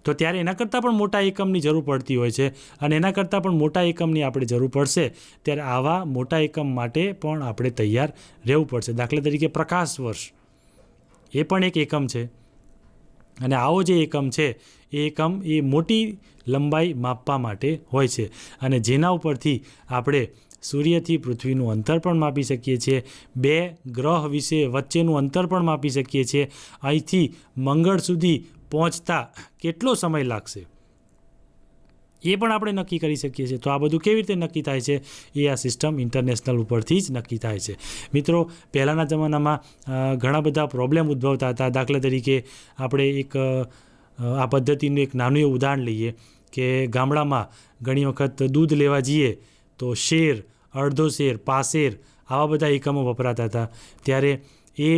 તો ત્યારે એના કરતાં પણ મોટા એકમની જરૂર પડતી હોય છે અને એના કરતાં પણ મોટા એકમની આપણે જરૂર પડશે. ત્યારે આવા મોટા એકમ માટે પણ આપણે તૈયાર રહેવું પડશે. દાખલા તરીકે પ્રકાશ વર્ષ એ પણ એક એકમ છે અને આવો જે એકમ છે એ એકમ એ મોટી લંબાઈ માપવા માટે હોય છે અને જેના ઉપરથી આપણે સૂર્યથી પૃથ્વીનું અંતર પણ માપી શકીએ છીએ. બે ગ્રહ વિશે વચ્ચેનું અંતર પણ માપી શકીએ છીએ. અહીંથી મંગળ સુધી પહોંચતા કેટલો સમય લાગશે એ પણ આપણે નક્કી કરી શકીએ છીએ. તો આ બધું કેવી રીતે નક્કી થાય છે? એ આ સિસ્ટમ ઇન્ટરનેશનલ ઉપરથી જ નક્કી થાય છે. મિત્રો, પહેલાંના જમાનામાં ઘણા બધા પ્રોબ્લેમ ઉદ્ભવતા હતા. દાખલા તરીકે આપણે આ પદ્ધતિનું એક નાનું એવું ઉદાહરણ લઈએ કે ગામડામાં ઘણી વખત દૂધ લેવા જઈએ તો શેર, અડધો શેર, પાસેર આવા બધા એકમો વપરાતા હતા. ત્યારે એ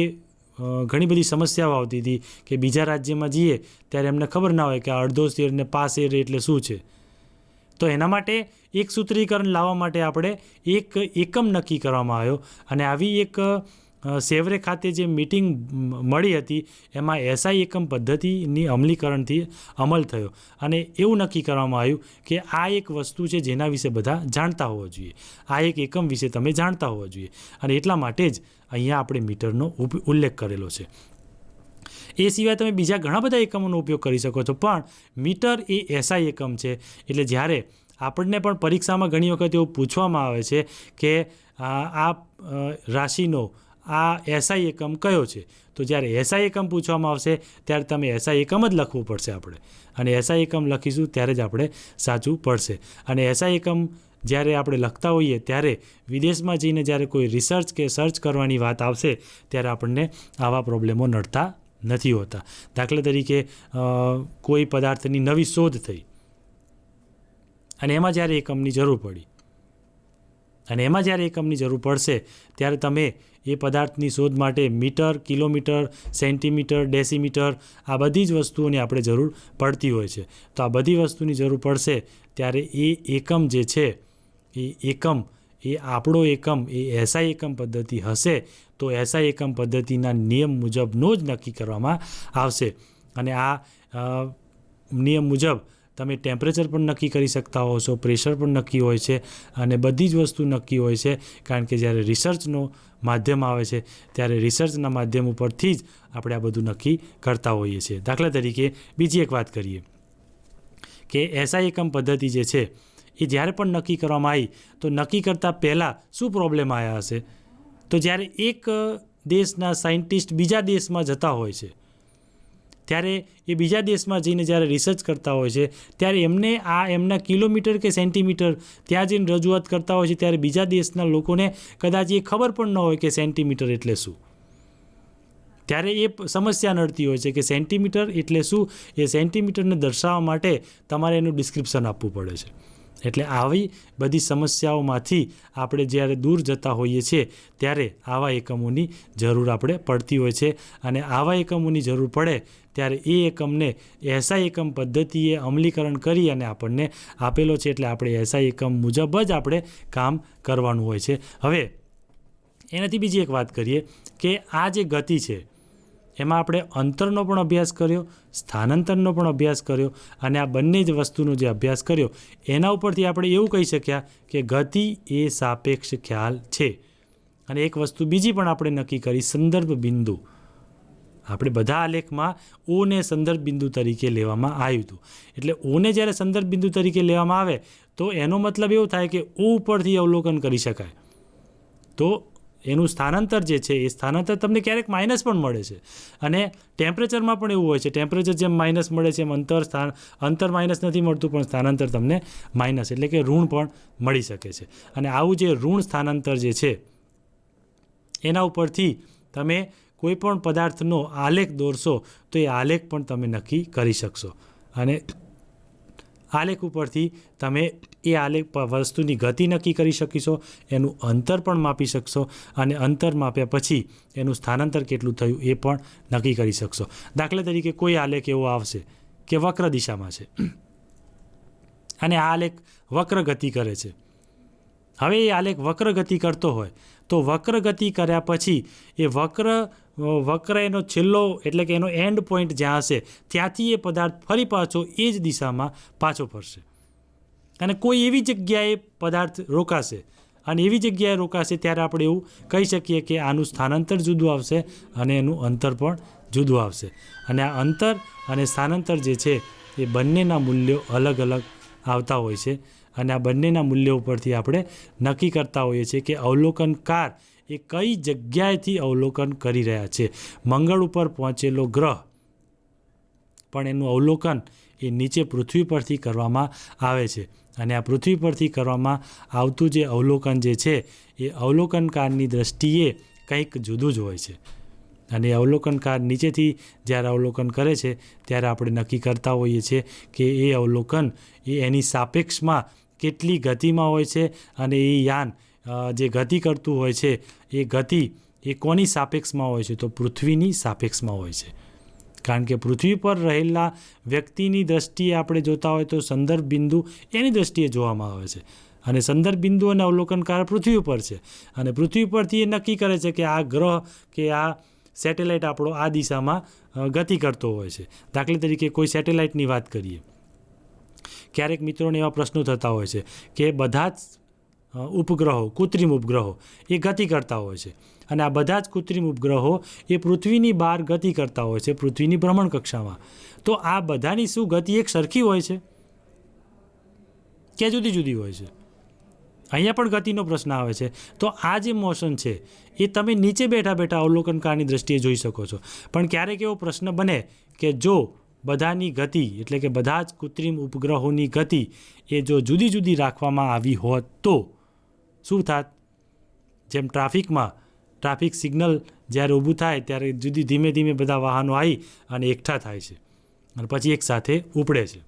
ઘણી બધી સમસ્યાઓ આવતી હતી કે બીજા રાજ્યમાં જઈએ ત્યારે એમને ખબર ના હોય કે આ અડધો શેર ને પાસેર એટલે શું છે. તો એના માટે એક સૂત્રીકરણ લાવવા માટે આપણે એક એકમ નક્કી કરવામાં આવ્યો અને આવી એક સેવરે ખાતે જે મિટિંગ મળી હતી એમાં એસઆઈ એકમ પદ્ધતિની અમલીકરણથી અમલ થયો અને એવું નક્કી કરવામાં આવ્યું કે આ એક વસ્તુ છે જેના વિશે બધા જાણતા હોવા જોઈએ. આ એક એકમ વિશે તમે જાણતા હોવા જોઈએ અને એટલા માટે જ અહીંયા આપણે મીટરનો ઉલ્લેખ કરેલો છે. એ સિવાય તમે બીજા ઘણા બધા એકમોનો ઉપયોગ કરી શકો છો, પણ મીટર એ એસઆઈ એકમ છે. એટલે જ્યારે આપણને પણ પરીક્ષામાં ઘણી વખત એવું પૂછવામાં આવે છે કે આ રાશિનો આ એસઆઈ એકમ કયો છે, તો જ્યારે એસઆઈ એકમ પૂછવામાં આવશે ત્યારે તમે એસઆઈ એકમ જ લખવું પડશે આપણે અને એસઆઈ એકમ લખીશું ત્યારે જ આપણે સાચું પડશે. અને એસઆઈ એકમ જ્યારે આપણે લખતા હોઈએ ત્યારે વિદેશમાં જઈને જ્યારે કોઈ રિસર્ચ કે સર્ચ કરવાની વાત આવશે ત્યારે આપણને આવા પ્રોબ્લેમો નડતા નથી હોતા. દાખલા તરીકે કોઈ પદાર્થની નવી શોધ થઈ અને એમાં જ્યારે એકમની જરૂર પડી અને એમાં જ્યારે એકમની જરૂર પડશે ત્યારે તમે એ પદાર્થની શોધ માટે મીટર, કિલોમીટર, સેન્ટીમીટર, ડેસીમીટર આ બધી જ વસ્તુઓની આપણે જરૂર પડતી હોય છે. તો આ બધી વસ્તુની જરૂર પડશે ત્યારે એ એકમ જે છે એ આપણો એકમ એ એસઆઈ એકમ પદ્ધતિ હશે તો એસઆઈ એકમ પદ્ધતિના નિયમ મુજબનો જ નક્કી કરવામાં આવશે. અને આ નિયમ મુજબ તમે ટેમ્પરેચર પણ નક્કી કરી શકતા હો છો, પ્રેશર પણ નક્કી હોય છે અને બધી જ વસ્તુ નક્કી હોય છે. કારણ કે જ્યારે રિસર્ચનો માધ્યમ આવે છે ત્યારે રિસર્ચના માધ્યમ ઉપરથી જ આપણે આ બધું નક્કી કરતા હોઈએ છીએ. દાખલા તરીકે બીજી એક વાત કરીએ કે એસઆઈ એકમ પદ્ધતિ જે છે એ જ્યારે પણ નક્કી કરવામાં આવી તો નક્કી કરતાં પહેલાં શું પ્રોબ્લેમ આવ્યા હશે? તો જ્યારે એક દેશના સાયન્ટિસ્ટ બીજા દેશમાં જતા હોય છે ત્યારે એ બીજા દેશમાં જઈને જ્યારે રિસર્ચ કરતા હોય છે ત્યારે એમને એમના કિલોમીટર કે સેન્ટીમીટર ત્યાં જઈને રજૂઆત કરતા હોય છે ત્યારે બીજા દેશના લોકોને કદાચ એ ખબર પણ ન હોય કે સેન્ટીમીટર એટલે શું. ત્યારે એ સમસ્યા નડતી હોય છે કે સેન્ટીમીટર એટલે શું. એ સેન્ટીમીટરને દર્શાવવા માટે તમારે એનું ડિસ્ક્રિપ્શન આપવું પડે છે. એટલે આવી બધી સમસ્યાઓમાંથી આપણે જ્યારે દૂર જતા હોઈએ છીએ ત્યારે આવા એકમોની જરૂર આપણે પડતી હોય છે અને આવા એકમોની જરૂર પડે ત્યારે એ એકમને એસઆઈ એકમ પદ્ધતિએ અમલીકરણ કરી અને આપણને આપેલો છે, એટલે આપણે એસઆઈ એકમ મુજબ જ આપણે કામ કરવાનું હોય છે. હવે એનાથી બીજી એક વાત કરીએ કે આ જે ગતિ છે એમાં આપણે અંતરનો પણ અભ્યાસ કર્યો, સ્થાનાંતરનો પણ અભ્યાસ કર્યો, અને આ બંને જ વસ્તુનો જે અભ્યાસ કર્યો એના ઉપરથી આપણે એવું કહી શક્યા કે ગતિ એ સાપેક્ષ ખ્યાલ છે. અને એક વસ્તુ બીજી પણ આપણે નક્કી કરી, સંદર્ભ બિંદુ. આપણે બધા આલેખમાં ઓને સંદર્ભ બિંદુ તરીકે લેવામાં આવ્યું હતું. એટલે ઓને જ્યારે સંદર્ભ બિંદુ તરીકે લેવામાં આવે તો એનો મતલબ એવો થાય કે ઓ ઉપરથી અવલોકન કરી શકાય. તો એનું સ્થાનાંતર જે છે એ સ્થાનાંતર તમને ક્યારેક માઇનસ પણ મળે છે. અને ટેમ્પરેચરમાં પણ એવું હોય છે, ટેમ્પરેચર જેમ માઇનસ મળે છે એમ અંતર માઇનસ નથી મળતું, પણ સ્થાનાંતર તમને માઇનસ એટલે કે ઋણ પણ મળી શકે છે. અને આવું જે ઋણ સ્થાનાંતર જે છે એના ઉપરથી તમે કોઈ પણ પદાર્થનો આલેખ દોરશો તો એ આલેખ પણ તમે નક્કી કરી શકશો. અને આલેખ ઉપરથી તમે એ આલેખ વસ્તુની ગતિ નક્કી કરી શકશો, એનું અંતર પણ માપી શકશો, અને અંતર માપ્યા પછી એનું સ્થાનાંતર કેટલું થયું એ પણ નક્કી કરી શકશો. દાખલા તરીકે કોઈ આલેખ એવો આવશે કે વક્ર દિશામાં છે અને આ આલેખ વક્ર ગતિ કરે છે. હવે એ આલેખ વક્ર ગતિ કરતો હોય તો વક્ર ગતિ કર્યા પછી એ વક્ર એનો છેલ્લો એટલે કે એનો એન્ડ પોઈન્ટ જ્યાં હશે ત્યાંથી એ પદાર્થ ફરી પાછો એ જ દિશામાં પાછો ફરશે, અને કોઈ એવી જગ્યાએ પદાર્થ રોકાશે, અને એવી જગ્યાએ રોકાશે ત્યારે આપણે એવું કહી શકીએ કે આનું સ્થાનાંતર જુદું આવશે અને એનું અંતર પણ જુદું આવશે. અને આ અંતર અને સ્થાનાંતર જે છે એ બંનેના મૂલ્યો અલગ અલગ આવતા હોય છે. અને આ બંનેના મૂલ્યો ઉપરથી આપણે નક્કી કરતા હોઈએ છીએ કે અવલોકનકાર એ કઈ જગ્યાએથી અવલોકન કરી રહ્યા છે. મંગળ ઉપર પહોંચેલો ગ્રહ પણ એનું અવલોકન એ નીચે પૃથ્વી પરથી કરવામાં આવે છે, અને આ પૃથ્વી પરથી કરવામાં આવતું જે અવલોકન જે છે એ અવલોકનકારની દૃષ્ટિએ કંઈક જુદું જ હોય છે. અને અવલોકનકાર નીચેથી જ્યારે અવલોકન કરે છે ત્યારે આપણે નક્કી કરતા હોઈએ છીએ કે એ અવલોકન એ એની સાપેક્ષમાં કેટલી ગતિમાં હોય છે, અને એ યાન જે ગતિ કરતું હોય છે એ ગતિ એ કોની સાપેક્ષમાં હોય છે, તો પૃથ્વીની સાપેક્ષમાં હોય છે. કારણ કે પૃથ્વી પર રહેલા વ્યક્તિની દ્રષ્ટિએ આપણે જોતા હોય તો સંદર્ભ બિંદુ એની દ્રષ્ટિએ જોવામાં આવે છે, અને સંદર્ભ બિંદુ અને અવલોકનકાર પૃથ્વી ઉપર છે, અને પૃથ્વી પરથી એ નક્કી કરે છે કે આ ગ્રહ કે આ સેટેલાઇટ આપણો આ દિશામાં ગતિ કરતો હોય છે. દાખલા તરીકે કોઈ સેટેલાઇટની વાત કરીએ, ક્યારેક મિત્રોને એવા પ્રશ્નો થતા હોય છે કે બધા જ ઉપગ્રહો, કૃત્રિમ ઉપગ્રહો એ ગતિ કરતા હોય છે, અને આ બધા જ કૃત્રિમ ઉપગ્રહો એ પૃથ્વીની બહાર ગતિ કરતા હોય છે, પૃથ્વીની ભ્રમણ કક્ષામાં. તો આ બધાની શું ગતિ એક સરખી હોય છે કે જુદી જુદી હોય છે? અહીંયા પણ ગતિનો પ્રશ્ન આવે છે. તો આ જે મોશન છે એ તમે નીચે બેઠા બેઠા અવલોકનકારની દ્રષ્ટિએ જોઈ શકો છો, પણ ક્યારેક એવો પ્રશ્ન બને કે જો બધાની ગતિ એટલે કે બધા જ કૃત્રિમ ઉપગ્રહોની ગતિ એ જો જુદી જુદી રાખવામાં આવી હોત તો શું થાત? જેમ ટ્રાફિક સિગ્નલ જ્યારે ઊભું થાય ત્યારે જુદી ધીમે ધીમે બધા વાહનો આવી અને એકઠા થાય છે અને પછી એકસાથે ઉપડે છે.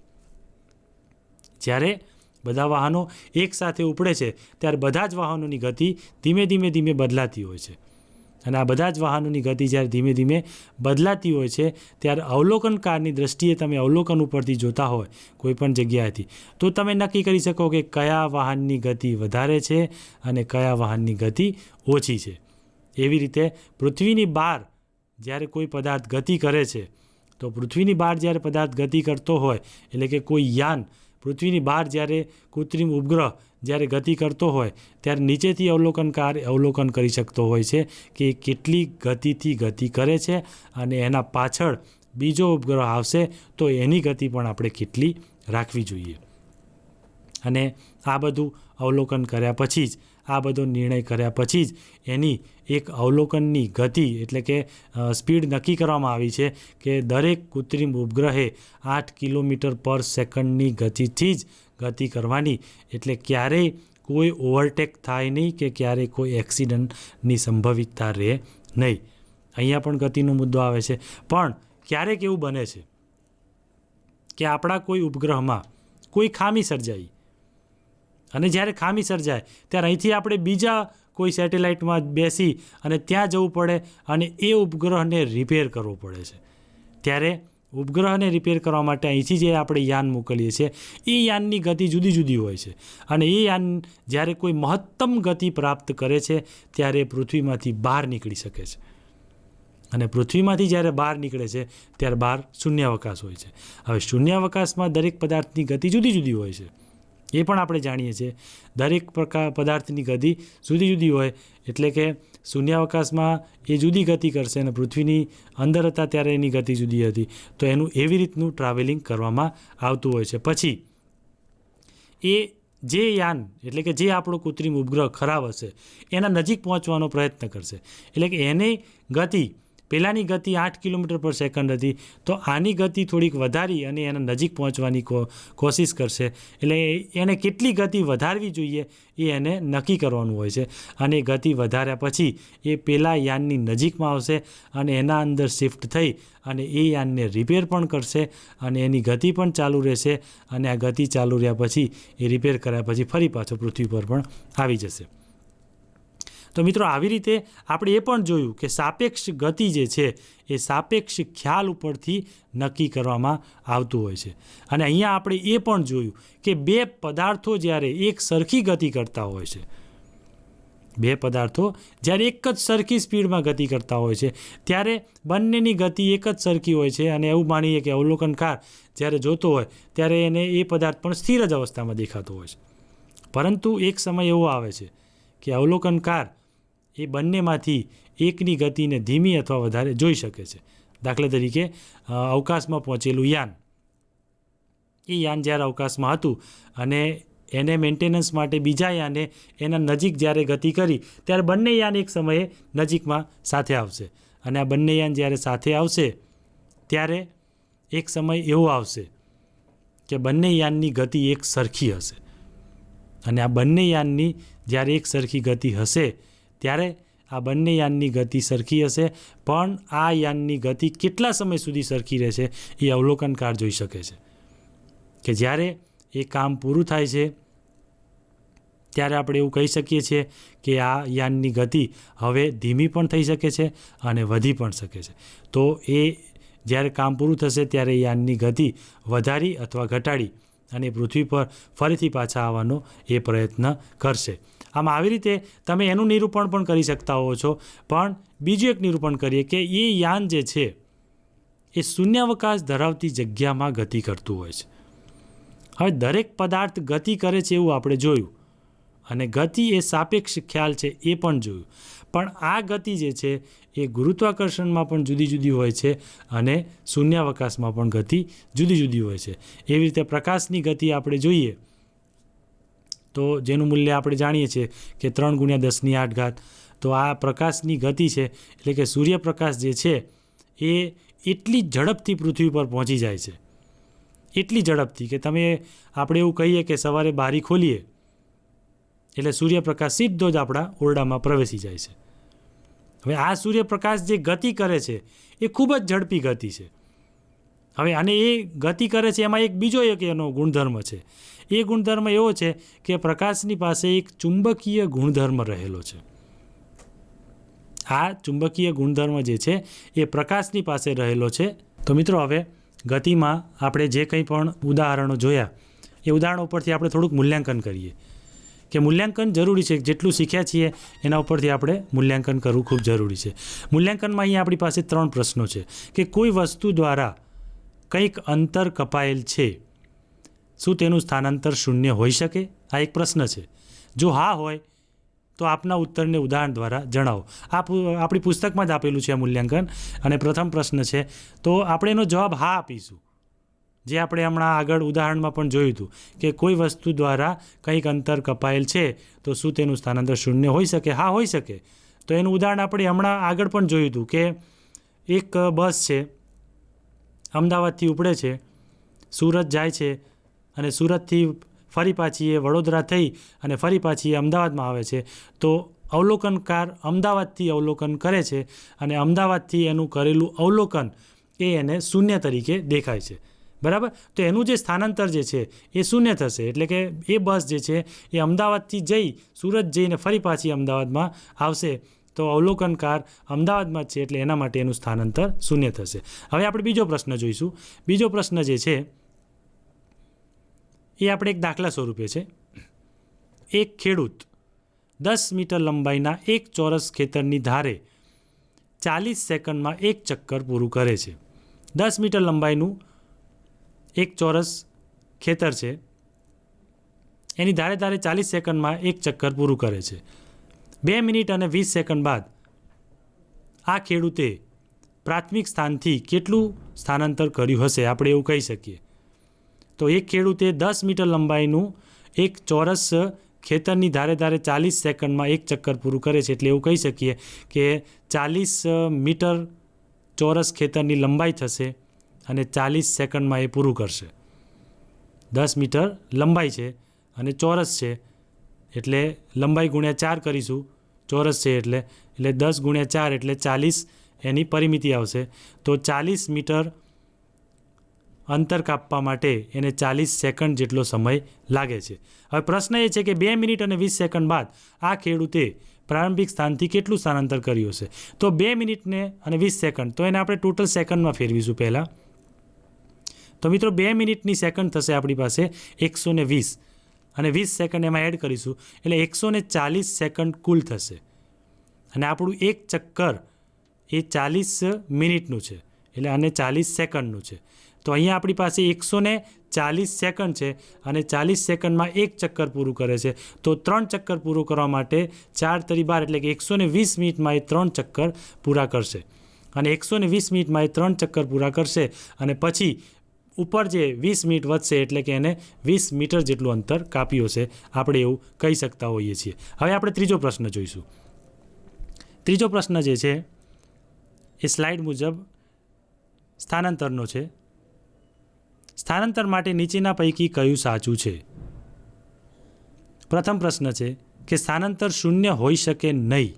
જ્યારે બધા વાહનો એકસાથે ઉપડે છે ત્યારે બધા જ વાહનોની ગતિ ધીમે ધીમે બદલાતી હોય છે, અને આ બધા જ વાહનોની ગતિ જ્યારે ધીમે ધીમે બદલાતી હોય છે ત્યારે અવલોકનકારની દ્રષ્ટિએ તમે અવલોકન ઉપરથી જોતા હોય કોઈ પણ જગ્યાએથી તો તમે નક્કી કરી શકો કે કયા વાહનની ગતિ વધારે છે અને કયા વાહનની ગતિ ઓછી છે. એવી રીતે પૃથ્વીની બહાર જ્યારે કોઈ પદાર્થ ગતિ કરે છે તો પૃથ્વીની બહાર જ્યારે પદાર્થ ગતિ કરતો હોય એટલે કે કોઈ યાન પૃથ્વીની બહાર જ્યારે કૃત્રિમ ઉપગ્રહ જ્યારે ગતિ કરતો હોય ત્યારે નીચેથી અવલોકનકાર અવલોકન કરી શકતો હોય છે કે કેટલી ગતિથી ગતિ કરે છે, અને એના પાછળ બીજો ઉપગ્રહ આવશે તો એની ગતિ પણ આપણે કેટલી રાખવી જોઈએ. અને આ બધું અવલોકન કર્યા પછી જ, આ બધો નિર્ણય કર્યા પછી જ એની એક અવલોકનની ગતિ એટલે કે સ્પીડ નક્કી કરવામાં આવી છે કે દરેક કૃત્રિમ ઉપગ્રહે 8 કિલોમીટર પર સેકન્ડની ગતિથી જ ગતિ કરવાની, એટલે ક્યારેય કોઈ ઓવરટેક થાય નહીં કે ક્યારેય કોઈ એક્સિડન્ટની સંભવિતતા રહે નહીં. અહીંયા પણ ગતિનો મુદ્દો આવે છે, પણ ક્યારેક એવું બને છે કે આપણા કોઈ ઉપગ્રહમાં કોઈ ખામી સર્જાઈ, અને જ્યારે ખામી સર્જાય ત્યારે અહીંથી આપણે બીજા કોઈ સેટેલાઇટમાં બેસી અને ત્યાં જવું પડે અને એ ઉપગ્રહને રિપેર કરવો પડે છે. ત્યારે ઉપગ્રહને રિપેર કરવા માટે અહીંથી જે આપણે યાન મોકલીએ છીએ એ યાનની ગતિ જુદી જુદી હોય છે અને એ યાન જ્યારે કોઈ મહત્તમ ગતિ પ્રાપ્ત કરે છે ત્યારે પૃથ્વીમાંથી બહાર નીકળી શકે છે અને પૃથ્વીમાંથી જ્યારે બહાર નીકળે છે ત્યારે બહાર શૂન્યાવકાશ હોય છે. હવે શૂન્યાવકાશમાં દરેક પદાર્થની ગતિ જુદી જુદી હોય છે એ પણ આપણે જાણીએ છીએ. દરેક પદાર્થની ગતિ જુદી જુદી હોય એટલે કે શૂન્યાવકાશમાં એ જુદી ગતિ કરશે અને પૃથ્વીની અંદર હતા ત્યારે એની ગતિ જુદી હતી. તો એનું એવી રીતનું ટ્રાવેલિંગ કરવામાં આવતું હોય છે. પછી એ જે યાન એટલે કે જે આપણો કૃત્રિમ ઉપગ્રહ ખરાબ હશે એના નજીક પહોંચવાનો પ્રયત્ન કરશે. એટલે કે એની ગતિ પહેલાંની ગતિ 8 કિલોમીટર પર સેકન્ડ હતી તો આની ગતિ થોડીક વધારી અને એના નજીક પહોંચવાની કોશિશ કરશે. એટલે એને કેટલી ગતિ વધારવી જોઈએ એ એને નક્કી કરવાનું હોય છે અને ગતિ વધાર્યા પછી એ પહેલાં યાનની નજીકમાં આવશે અને એના અંદર શિફ્ટ થઈ અને એ યાનને રિપેર પણ કરશે અને એની ગતિ પણ ચાલુ રહેશે અને આ ગતિ ચાલુ રહ્યા પછી એ રિપેર કર્યા પછી ફરી પાછો પૃથ્વી પર પણ આવી જશે. તો મિત્રો આવી રીતે આપણે એ પણ જોયું કે સાપેક્ષ ગતિ જે છે એ સાપેક્ષ ખ્યાલ ઉપરથી નક્કી કરવામાં આવતું હોય છે. અને અહીંયા આપણે એ પણ જોયું કે બે પદાર્થો જ્યારે એક સરખી ગતિ કરતા હોય છે, બે પદાર્થો જ્યારે એક જ સરખી સ્પીડમાં ગતિ કરતા હોય છે ત્યારે બંનેની ગતિ એક જ સરખી હોય છે અને એવું માનીએ કે અવલોકનકાર જ્યારે જોતો હોય ત્યારે એને એ પદાર્થ પણ સ્થિર જ અવસ્થામાં દેખાતો હોય છે. પરંતુ એક સમય એવો આવે છે કે અવલોકનકાર એ બંનેમાંથી એકની ગતિને ધીમી અથવા વધારે જોઈ શકે છે. દાખલા તરીકે અવકાશમાં પહોંચેલું યાન, એ યાન જ્યારે અવકાશમાં હતું અને એને મેન્ટેનન્સ માટે બીજા યાને એના નજીક જ્યારે ગતિ કરી ત્યારે બંને યાન એક સમયે નજીકમાં સાથે આવશે અને આ બંને યાન જ્યારે સાથે આવશે ત્યારે એક સમય એવો આવશે કે બંને યાનની ગતિ એક સરખી હશે અને આ બંને યાનની જ્યારે એક સરખી ગતિ હશે ત્યારે આ બંને યાનની ગતિ સરખી હશે પણ આ યાનની ગતિ કેટલા સમય સુધી સરખી રહેશે એ અવલોકનકાર જોઈ શકે છે કે જ્યારે એ કામ પૂરું થાય છે ત્યારે આપણે એવું કહી શકીએ છીએ કે આ યાનની ગતિ હવે ધીમી પણ થઈ શકે છે અને વધી પણ શકે છે. તો એ જ્યારે કામ પૂરું થશે ત્યારે યાનની ગતિ વધારી અથવા ઘટાડી અને પૃથ્વી પર ફરીથી પાછા આવવાનો એ પ્રયત્ન કરશે. આમ આવી રીતે તમે એનું નિરૂપણ પણ કરી શકતા હો છો. પણ બીજું એક નિરૂપણ કરીએ કે એ યાન જે છે એ શૂન્યાવકાશ ધરાવતી જગ્યામાં ગતિ કરતું હોય છે. હવે દરેક પદાર્થ ગતિ કરે છે એવું આપણે જોયું અને ગતિ એ સાપેક્ષ ખ્યાલ છે એ પણ જોયું. પણ આ ગતિ જે છે એ ગુરુત્વાકર્ષણમાં પણ જુદી જુદી હોય છે અને શૂન્યાવકાશમાં પણ ગતિ જુદી જુદી હોય છે. એવી રીતે પ્રકાશની ગતિ આપણે જોઈએ તો જેનું મૂલ્ય આપણે જાણીએ છીએ કે 3 × 10⁸. તો આ પ્રકાશની ગતિ છે એટલે કે સૂર્યપ્રકાશ જે છે એ એટલી ઝડપથી પૃથ્વી પર પહોંચી જાય છે, એટલી ઝડપથી કે તમે આપણે એવું કહીએ કે સવારે બારી ખોલીએ એટલે સૂર્યપ્રકાશ સીધો જ આપણા ઓરડામાં પ્રવેશી જાય છે. હવે આ સૂર્યપ્રકાશ જે ગતિ કરે છે એ ખૂબ જ ઝડપી ગતિ છે. હવે અને એ ગતિ કરે છે એમાં એક બીજો એક એનો ગુણધર્મ છે. એ ગુણધર્મ એવો છે કે પ્રકાશની પાસે એક ચુંબકીય ગુણધર્મ રહેલો છે. આ ચુંબકીય ગુણધર્મ જે છે એ પ્રકાશની પાસે રહેલો છે. તો મિત્રો હવે ગતિમાં આપણે જે કંઈ પણ ઉદાહરણો જોયા એ ઉદાહરણો ઉપરથી આપણે થોડુંક મૂલ્યાંકન કરીએ કે મૂલ્યાંકન જરૂરી છે. જેટલું શીખ્યા છીએ એના ઉપરથી આપણે મૂલ્યાંકન કરવું ખૂબ જરૂરી છે. મૂલ્યાંકનમાં અહીંયા આપણી પાસે 3 પ્રશ્નો છે કે કોઈ વસ્તુ દ્વારા કંઈક અંતર કપાયેલ છે, શું તેનું સ્થાનાંતર શૂન્ય હોઈ શકે? આ એક પ્રશ્ન છે. જો હા હોય તો આપના ઉત્તરને ઉદાહરણ દ્વારા જણાવો. આપણી પુસ્તકમાં જ આપેલું છે આ મૂલ્યાંકન અને પ્રથમ પ્રશ્ન છે તો આપણે એનો જવાબ હા આપીશું. જે આપણે હમણાં આગળ ઉદાહરણમાં પણ જોયું હતું કે કોઈ વસ્તુ દ્વારા કંઈક અંતર કપાયેલ છે તો શું તેનું સ્થાનાંતર શૂન્ય હોઈ શકે? હા, હોઈ શકે. તો એનું ઉદાહરણ આપણે હમણાં આગળ પણ જોયું હતું કે એક બસ છે, અમદાવાદથી ઉપડે છે, સુરત જાય છે અને સુરતથી ફરી પાછી એ વડોદરા થઈ અને ફરી પાછી એ અમદાવાદમાં આવે છે. તો અવલોકનકાર અમદાવાદથી અવલોકન કરે છે અને અમદાવાદથી એનું કરેલું અવલોકન એ એને શૂન્ય તરીકે દેખાય છે. બરાબર? તો એનું જે સ્થાનાંતર જે છે એ શૂન્ય થશે. એટલે કે એ બસ જે છે એ અમદાવાદથી જઈ સુરત જઈને ફરી પાછી અમદાવાદમાં આવશે તો તો અવલોકનકાર અમદાવાદમાં જ છે એટલે એના માટે એનું સ્થાનાંતર શૂન્ય થશે. હવે આપણે બીજો પ્રશ્ન જોઈશું. બીજો પ્રશ્ન જે છે એ આપણે એક દાખલા સ્વરૂપે છે. એક ખેડૂત 10 મીટર લંબાઈના એક ચોરસ ખેતરની ધારે 40 સેકન્ડમાં એક ચક્કર પૂરું કરે છે. 10 મીટર લંબાઈનું એક ચોરસ ખેતર છે, એની ધારે 40 સેકન્ડમાં એક ચક્કર પૂરું કરે છે. 2 મિનિટ અને 20 સેકન્ડ બાદ આ ખેડૂતે પ્રાથમિક સ્થાનથી કેટલું સ્થાનાંતર કર્યું હશે, આપણે એવું કહી શકીએ. તો એક ખેડૂતે 10 મીટર લંબાઈનું એક ચોરસ ખેતરની ધારે 40 સેકન્ડમાં એક ચક્કર પૂરું કરે છે, એટલે એવું કહી શકીએ કે 40 મીટર ચોરસ ખેતરની લંબાઈ થશે અને 40 સેકન્ડમાં એ પૂરું કરશે. 10 મીટર લંબાઈ છે અને ચોરસ છે એટલે લંબાઈ ગુણ્યા 4 કરીશું, ચોરસ છે એટલે 10 ગુણ્યા 4 એટલે 40 એની પરિમિતિ આવશે. તો 40 મીટર અંતર કાપવા માટે એને 40 સેકન્ડ જેટલો સમય લાગે છે. હવે પ્રશ્ન એ છે કે 2 મિનિટ અને 20 સેકન્ડ બાદ આ ખેડૂતે પ્રારંભિક સ્થાનથી કેટલું સ્થાનાંતર કર્યું હશે. તો 2 મિનિટને અને 20 સેકન્ડ, તો એને આપણે ટોટલ સેકન્ડમાં ફેરવીશું પહેલાં. તો મિત્રો 2 મિનિટની સેકન્ડ થશે આપણી પાસે 120 અને 20 સેકન્ડ એમાં એડ કરીશું એટલે 140 સેકન્ડ કુલ થશે. અને આપણું એક ચક્કર એ 40 મિનિટનું છે એટલે આને 40 સેકન્ડનું છે. તો અહીંયા આપણી પાસે 140 સેકન્ડ છે અને 40 સેકન્ડમાં એક ચક્કર પૂરું કરે છે. તો 3 ચક્કર પૂરું કરવા માટે 4 તરી 12 એટલે કે 120 મિનિટમાં એ 3 ચક્કર પૂરા કરશે. અને 120 મિનિટમાં એ 3 ચક્કર પૂરા કરશે અને પછી ઉપર જે 20 મિનિટ વધશે એટલે કે એને 20 મીટર જેટલું અંતર કાપ્યું હશે, આપણે એવું કહી શકતા હોઈએ છીએ. હવે આપણે ત્રીજો પ્રશ્ન જોઈશું. ત્રીજો પ્રશ્ન જે છે એ સ્લાઇડ મુજબ સ્થાનાંતરનો છે. સ્થાનાંતર માટે નીચેના પૈકી કયું સાચું છે? પ્રથમ પ્રશ્ન છે કે સ્થાનાંતર શૂન્ય હોઈ શકે નહીં.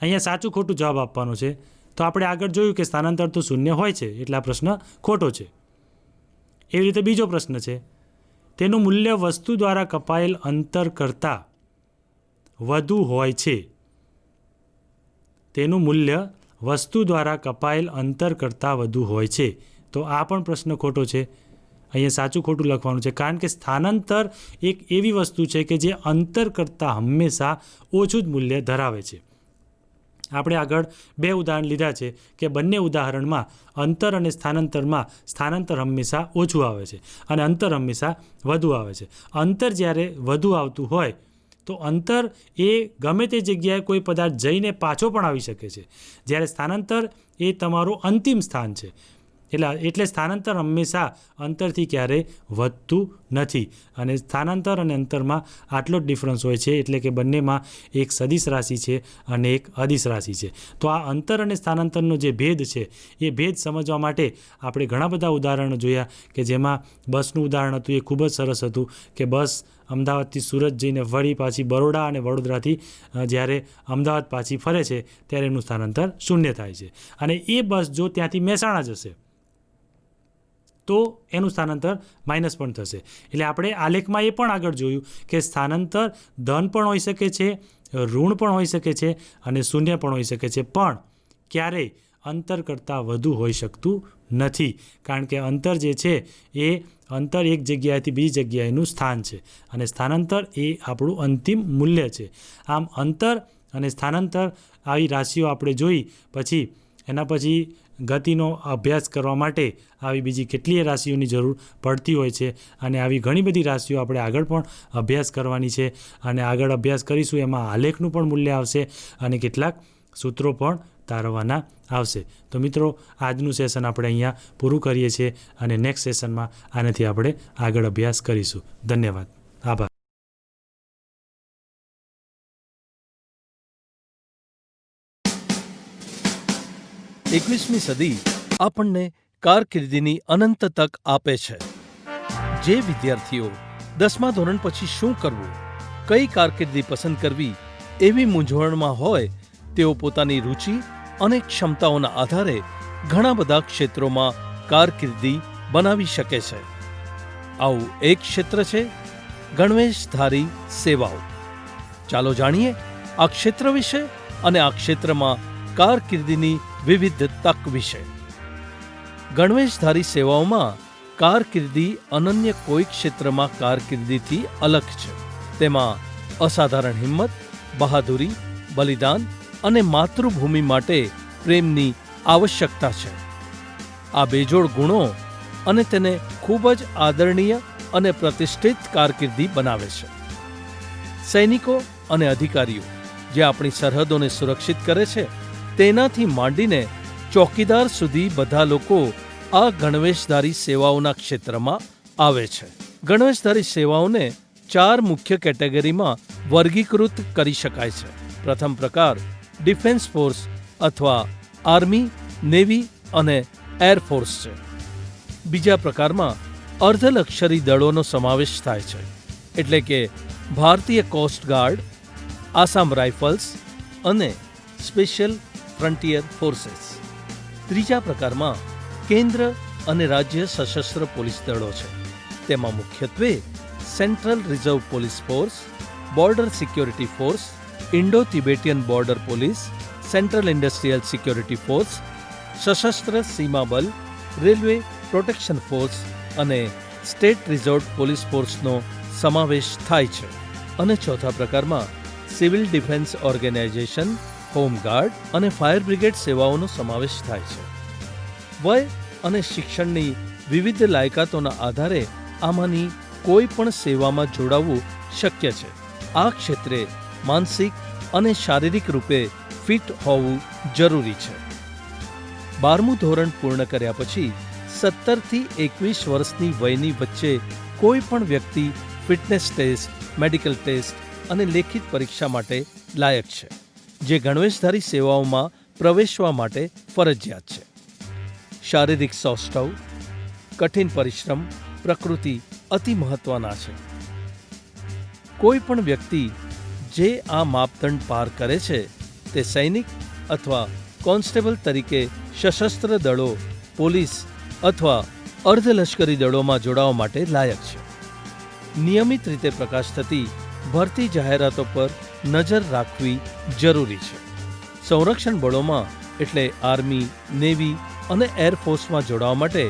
અહીંયા સાચું ખોટું જવાબ આપવાનો છે. તો આપણે આગળ જોયું કે સ્થાનાંતર તો શૂન્ય હોય છે એટલે આ પ્રશ્ન ખોટો છે. એવી રીતે બીજો પ્રશ્ન છે, તેનું મૂલ્ય વસ્તુ દ્વારા કપાયેલ અંતર કરતાં વધુ હોય છે. તેનું મૂલ્ય વસ્તુ દ્વારા કપાયેલ અંતર કરતાં વધુ હોય છે. તો આ પણ પ્રશ્ન ખોટો છે. અહીંયા સાચું ખોટું લખવાનું છે, કારણ કે સ્થાનાંતર એક એવી વસ્તુ છે કે જે અંતર કરતાં હંમેશા ઓછું જ મૂલ્ય ધરાવે છે. આપણે આગળ 2 ઉદાહરણ લીધા છે કે બંને ઉદાહરણમાં અંતર અને સ્થાનાંતરમાં સ્થાનાંતર હંમેશા ઓછું આવે છે અને અંતર હંમેશા વધુ આવે છે. અંતર જ્યારે વધુ આવતું હોય તો અંતર એ ગમે તે જગ્યાએ કોઈ પદાર્થ જઈને પાછો પણ આવી શકે છે, જ્યારે સ્થાનાંતર એ તમારું અંતિમ સ્થાન છે. એટલે સ્થાનાંતર હંમેશા અંતરથી ક્યારેય વધતું નથી. અને સ્થાનાંતર અને અંતરમાં આટલો જ ડિફરન્સ હોય છે, એટલે કે બંનેમાં એક સદિશ રાશિ છે અને એક અદિશ રાશિ છે. તો આ અંતર અને સ્થાનાંતરનો જે ભેદ છે એ ભેદ સમજવા માટે આપણે ઘણા બધા ઉદાહરણો જોયા કે જેમાં બસનું ઉદાહરણ હતું, એ ખૂબ જ સરસ હતું કે બસ અમદાવાદથી સુરત જઈને વળી પાછી બરોડા અને વડોદરાથી જ્યારે અમદાવાદ પાછી ફરે છે ત્યારે એનું સ્થાનાંતર શૂન્ય થાય છે. અને એ બસ જો ત્યાંથી મહેસાણા જશે તો એનું સ્થાનાંતર માઇનસ પણ થશે. એટલે આપણે આલેખમાં એ પણ આગળ જોયું કે સ્થાનાંતર ધન પણ હોઈ શકે છે, ઋણ પણ હોઈ શકે છે અને શૂન્ય પણ હોઈ શકે છે, પણ ક્યારેય અંતર કરતાં વધુ હોઈ શકતું નથી. કારણ કે અંતર જે છે એ અંતર એક જગ્યાએથી બીજી જગ્યાએનું સ્થાન છે અને સ્થાનાંતર એ આપણું અંતિમ મૂલ્ય છે. આમ અંતર અને સ્થાનાંતર આવી રાશિઓ આપણે જોઈ, પછી એના પછી ગતિનો અભ્યાસ કરવા માટે આવી બીજી કેટલીય રાશિઓની જરૂર પડતી હોય છે અને આવી ઘણી બધી રાશિઓ આપણે આગળ પણ અભ્યાસ કરવાની છે અને આગળ અભ્યાસ કરીશું એમાં આલેખનું પણ મૂલ્ય આવશે અને કેટલાક સૂત્રો પણ તારવવાના આવશે. તો મિત્રો, આજનું સેશન આપણે અહીંયા પૂરું કરીએ છીએ અને નેક્સ્ટ સેશનમાં આનાથી આપણે આગળ અભ્યાસ કરીશું. ધન્યવાદ. આભાર. એકવીસમી સદી આપણને કારકિર્દીની અનંત તક આપે છે. જે વિદ્યાર્થીઓ 10મા ધોરણ પછી શું કરવું, કઈ કારકિર્દી પસંદ કરવી એવી મૂંઝવણમાં હોય, તેઓ પોતાની રુચિ અને ક્ષમતાઓના આધારે ઘણા બધા ક્ષેત્રોમાં કારકિર્દી બનાવી શકે છે. આવું એક ક્ષેત્ર છે ગણવેશધારી સેવાઓ. ચાલો જાણીએ આ ક્ષેત્ર વિશે અને આ ક્ષેત્રમાં કારકિર્દીની વિવિધ તક વિશે. ગણવેશધારી સેવાઓમાં કારકિર્દી અનન્ય કોઈ ક્ષેત્રમાં કારકિર્દીથી અલગ છે. તેમાં અસાધારણ હિંમત, બહાદુરી, બલિદાન અને માતૃભૂમિ માટે પ્રેમની આવશ્યકતા છે. આ બેજોડ ગુણો અને તેને ખૂબ જ આદરણીય અને પ્રતિષ્ઠિત કારકિર્દી બનાવે છે. સૈનિકો અને અધિકારીઓ જે આપણી સરહદોને સુરક્ષિત કરે છે, તેનાથી માંડીને ચોકીદાર સુધી બધા લોકો આ ગણવેશધારી સેવાઓના ક્ષેત્રમાં આવે છે. ગણવેશધારી સેવાઓને 4 મુખ્ય કેટેગરીમાં વર્ગીકૃત કરી શકાય છે. પ્રથમ પ્રકાર ડિફેન્સ ફોર્સ અથવા આર્મી, નેવી અને એરફોર્સ છે. બીજા પ્રકારમાં અર્ધલશ્કરી દળોનો સમાવેશ થાય છે, એટલે કે ભારતીય કોસ્ટ ગાર્ડ, આસામ રાઇફલ્સ અને સ્પેશિયલ ફ્રન્ટિયર ફોર્सेस. ત્રીજા પ્રકારમાં કેન્દ્ર અને રાજ્ય સશસ્ત્ર પોલીસ દળો છે. તેમાં મુખ્યત્વે central reserve police force, border security force, Indo Tibetan border police, central industrial security force, સશસ્ત્ર સીમા બલ, રેલવે પ્રોટેક્શન ફોર્સ અને સ્ટેટ રિઝર્વ પોલીસ ફોર્સનો સમાવેશ થાય છે. અને ચોથા પ્રકારમાં સિવિલ ડિફેન્સ ઓર્ગેનાઇઝેશન, હોમગાર્ડ અને ફાયર બ્રિગેડ સેવાઓનો સમાવેશ થાય છે. વય અને શિક્ષણની વિવિધ લાયકાતોના આધારે આમાંની કોઈ પણ સેવામાં જોડાવવું શક્ય છે. આ ક્ષેત્રે માનસિક અને શારીરિક રૂપે ફિટ હોવું જરૂરી છે. 12મું ધોરણ પૂર્ણ કર્યા પછી 17 થી 21 વર્ષની વયની વચ્ચે કોઈ પણ વ્યક્તિ ફિટનેસ ટેસ્ટ, મેડિકલ ટેસ્ટ અને લેખિત પરીક્ષા માટે લાયક છે, જે ગણવેશધારી સેવાઓમાં પ્રવેશવા માટે ફરજિયાત છે. શારીરિક સૌષ્ઠવ, કઠિન પરિશ્રમ, પ્રકૃતિ અતિ મહત્વના છે. કોઈ પણ વ્યક્તિ જે આ માપદંડ પાર કરે છે તે સૈનિક અથવા કોન્સ્ટેબલ તરીકે સશસ્ત્ર દળો, પોલીસ અથવા અર્ધલશ્કરી દળોમાં જોડાવા માટે લાયક છે. નિયમિત રીતે પ્રકાશ થતી ભરતી જાહેરાતો પર નજર રાખવી જરૂરી છે. સંરક્ષણ બળોમાં એટલે આર્મી, નેવી અને એરફોર્સમાં જોડાવા માટે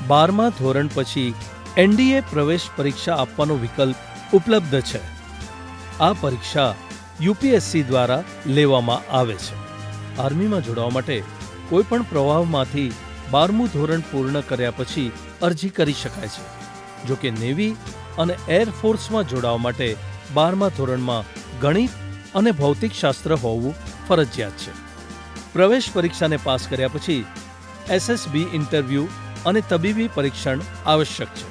12મા ધોરણ પછી એનડીએ પ્રવેશ પરીક્ષા આપવાનો વિકલ્પ ઉપલબ્ધ છે. આ પરીક્ષા યુપીએસસી દ્વારા લેવામાં આવે છે. આર્મીમાં જોડાવા માટે કોઈ પણ પ્રવાહમાંથી 12મું ધોરણ પૂર્ણ કર્યા પછી અરજી કરી શકાય છે. જો કે નેવી અને એરફોર્સમાં જોડાવા માટે 12મા ધોરણમાં ગણિત અને ભૌતિકશાસ્ત્ર હોવું ફરજિયાત છે. પ્રવેશ પરીક્ષાને પાસ કર્યા પછી એસએસબી ઇન્ટરવ્યૂ અને તબીબી પરીક્ષણ આવશ્યક છે.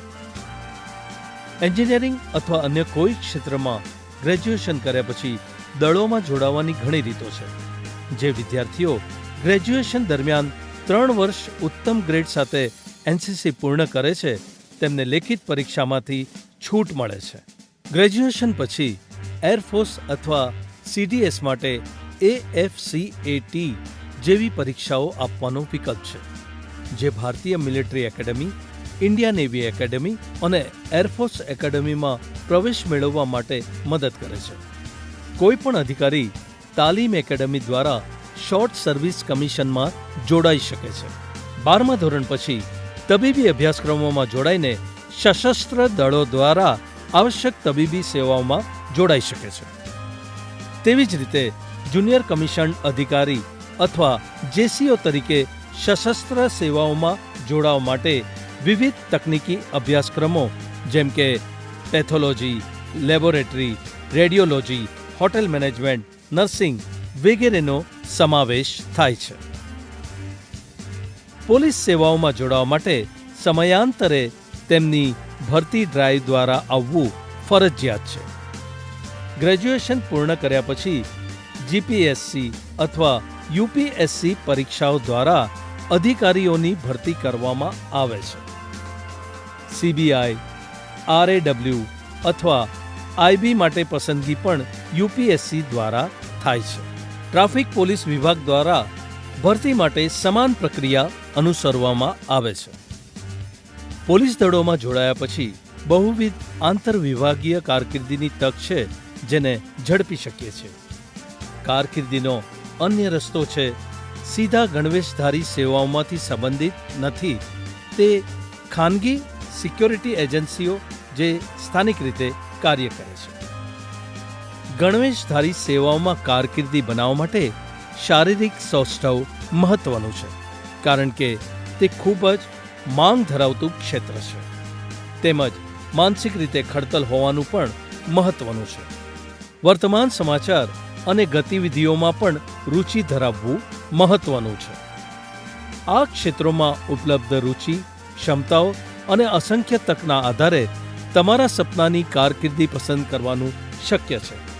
એન્જિનિયરિંગ અથવા અન્ય કોઈ ક્ષેત્રમાં ગ્રેજ્યુએશન કર્યા પછી દળોમાં જોડાવાની ઘણી રીતો છે. જે વિદ્યાર્થીઓ ગ્રેજ્યુએશન દરમિયાન 3 વર્ષ ઉત્તમ ગ્રેડ સાથે એનસીસી પૂર્ણ કરે છે, તેમને લેખિત પરીક્ષામાંથી છૂટ મળે છે. ગ્રેજ્યુએશન પછી એરફોર્સ અથવા સીડીએસ માટે AFCAT જેવી પરીક્ષાઓ આપવાનો વિકલ્પ છે, જે ભારતીય military academy, Indian navy academy અને એરફોર્સ એકેડમીમાં પ્રવેશ મેળવવા માટે મદદ કરે છે. કોઈ પણ અધિકારી તાલીમ એકેડમી દ્વારા શોર્ટ સર્વિસ કમિશનમાં જોડાઈ શકે છે. 12મા ધોરણ પછી તબીબી અભ્યાસક્રમોમાં જોડાઈને સશસ્ત્ર દળો દ્વારા આવશ્યક તબીબી સેવાઓમાં જોડાઈ શકે છે. તેવી જ રીતે જુનિયર કમિશન અધિકારી અથવા જેસીઓ તરીકે સશસ્ત્ર સેવાઓમાં જોડાવા માટે વિવિધ તકનીકી અભ્યાસક્રમો જેમ કે pathology, laboratory, radiology, hotel management, nursing વગેરેનો સમાવેશ થાય છે. પોલીસ સેવાઓમાં જોડાવા માટે સમયાંતરે તેમની ભરતી ડ્રાઈવ દ્વારા આવવું ફરજિયાત છે. ગ્રેજ્યુએશન પૂર્ણ કર્યા પછી જીપીએસસી અથવા યુપીએસસી પરીક્ષાઓ દ્વારા અધિકારીઓની ભરતી કરવામાં આવે છે. સીબીઆઈ, આરએડબલ્યુ અથવા આઈબી માટે પસંદગી પણ યુપીએસસી દ્વારા થાય છે. ટ્રાફિક પોલીસ વિભાગ દ્વારા ભરતી માટે સમાન પ્રક્રિયા અનુસરવામાં આવે છે. પોલીસ દળોમાં જોડાયા પછી બહુવિધ આંતરવિભાગીય કારકિર્દીની તક છે, જેને ઝડપી શકીએ છીએ. કારકિર્દીનો અન્ય રસ્તો છે સીધા ગણવેશધારી સેવાઓમાંથી સંબંધિત નથી તે ખાનગી સિક્યોરિટી એજન્સીઓ જે સ્થાનિક રીતે કાર્ય કરે છે. ગણવેશધારી સેવાઓમાં કારકિર્દી બનાવવા માટે શારીરિક સૌષ્ઠવ મહત્વનું છે, કારણ કે તે ખૂબ જ માંગ ધરાવતું ક્ષેત્ર છે. તેમજ માનસિક રીતે ખડતલ હોવાનું પણ મહત્વનું છે. વર્તમાન સમાચાર અને ગતિવિધિઓમાં પણ રુચિ ધરાવવું મહત્વનું છે. આ ક્ષેત્રોમાં ઉપલબ્ધ રુચિ, ક્ષમતાઓ અને અસંખ્ય તકના આધારે તમારા સપનાની કારકિર્દી પસંદ કરવાનું શક્ય છે.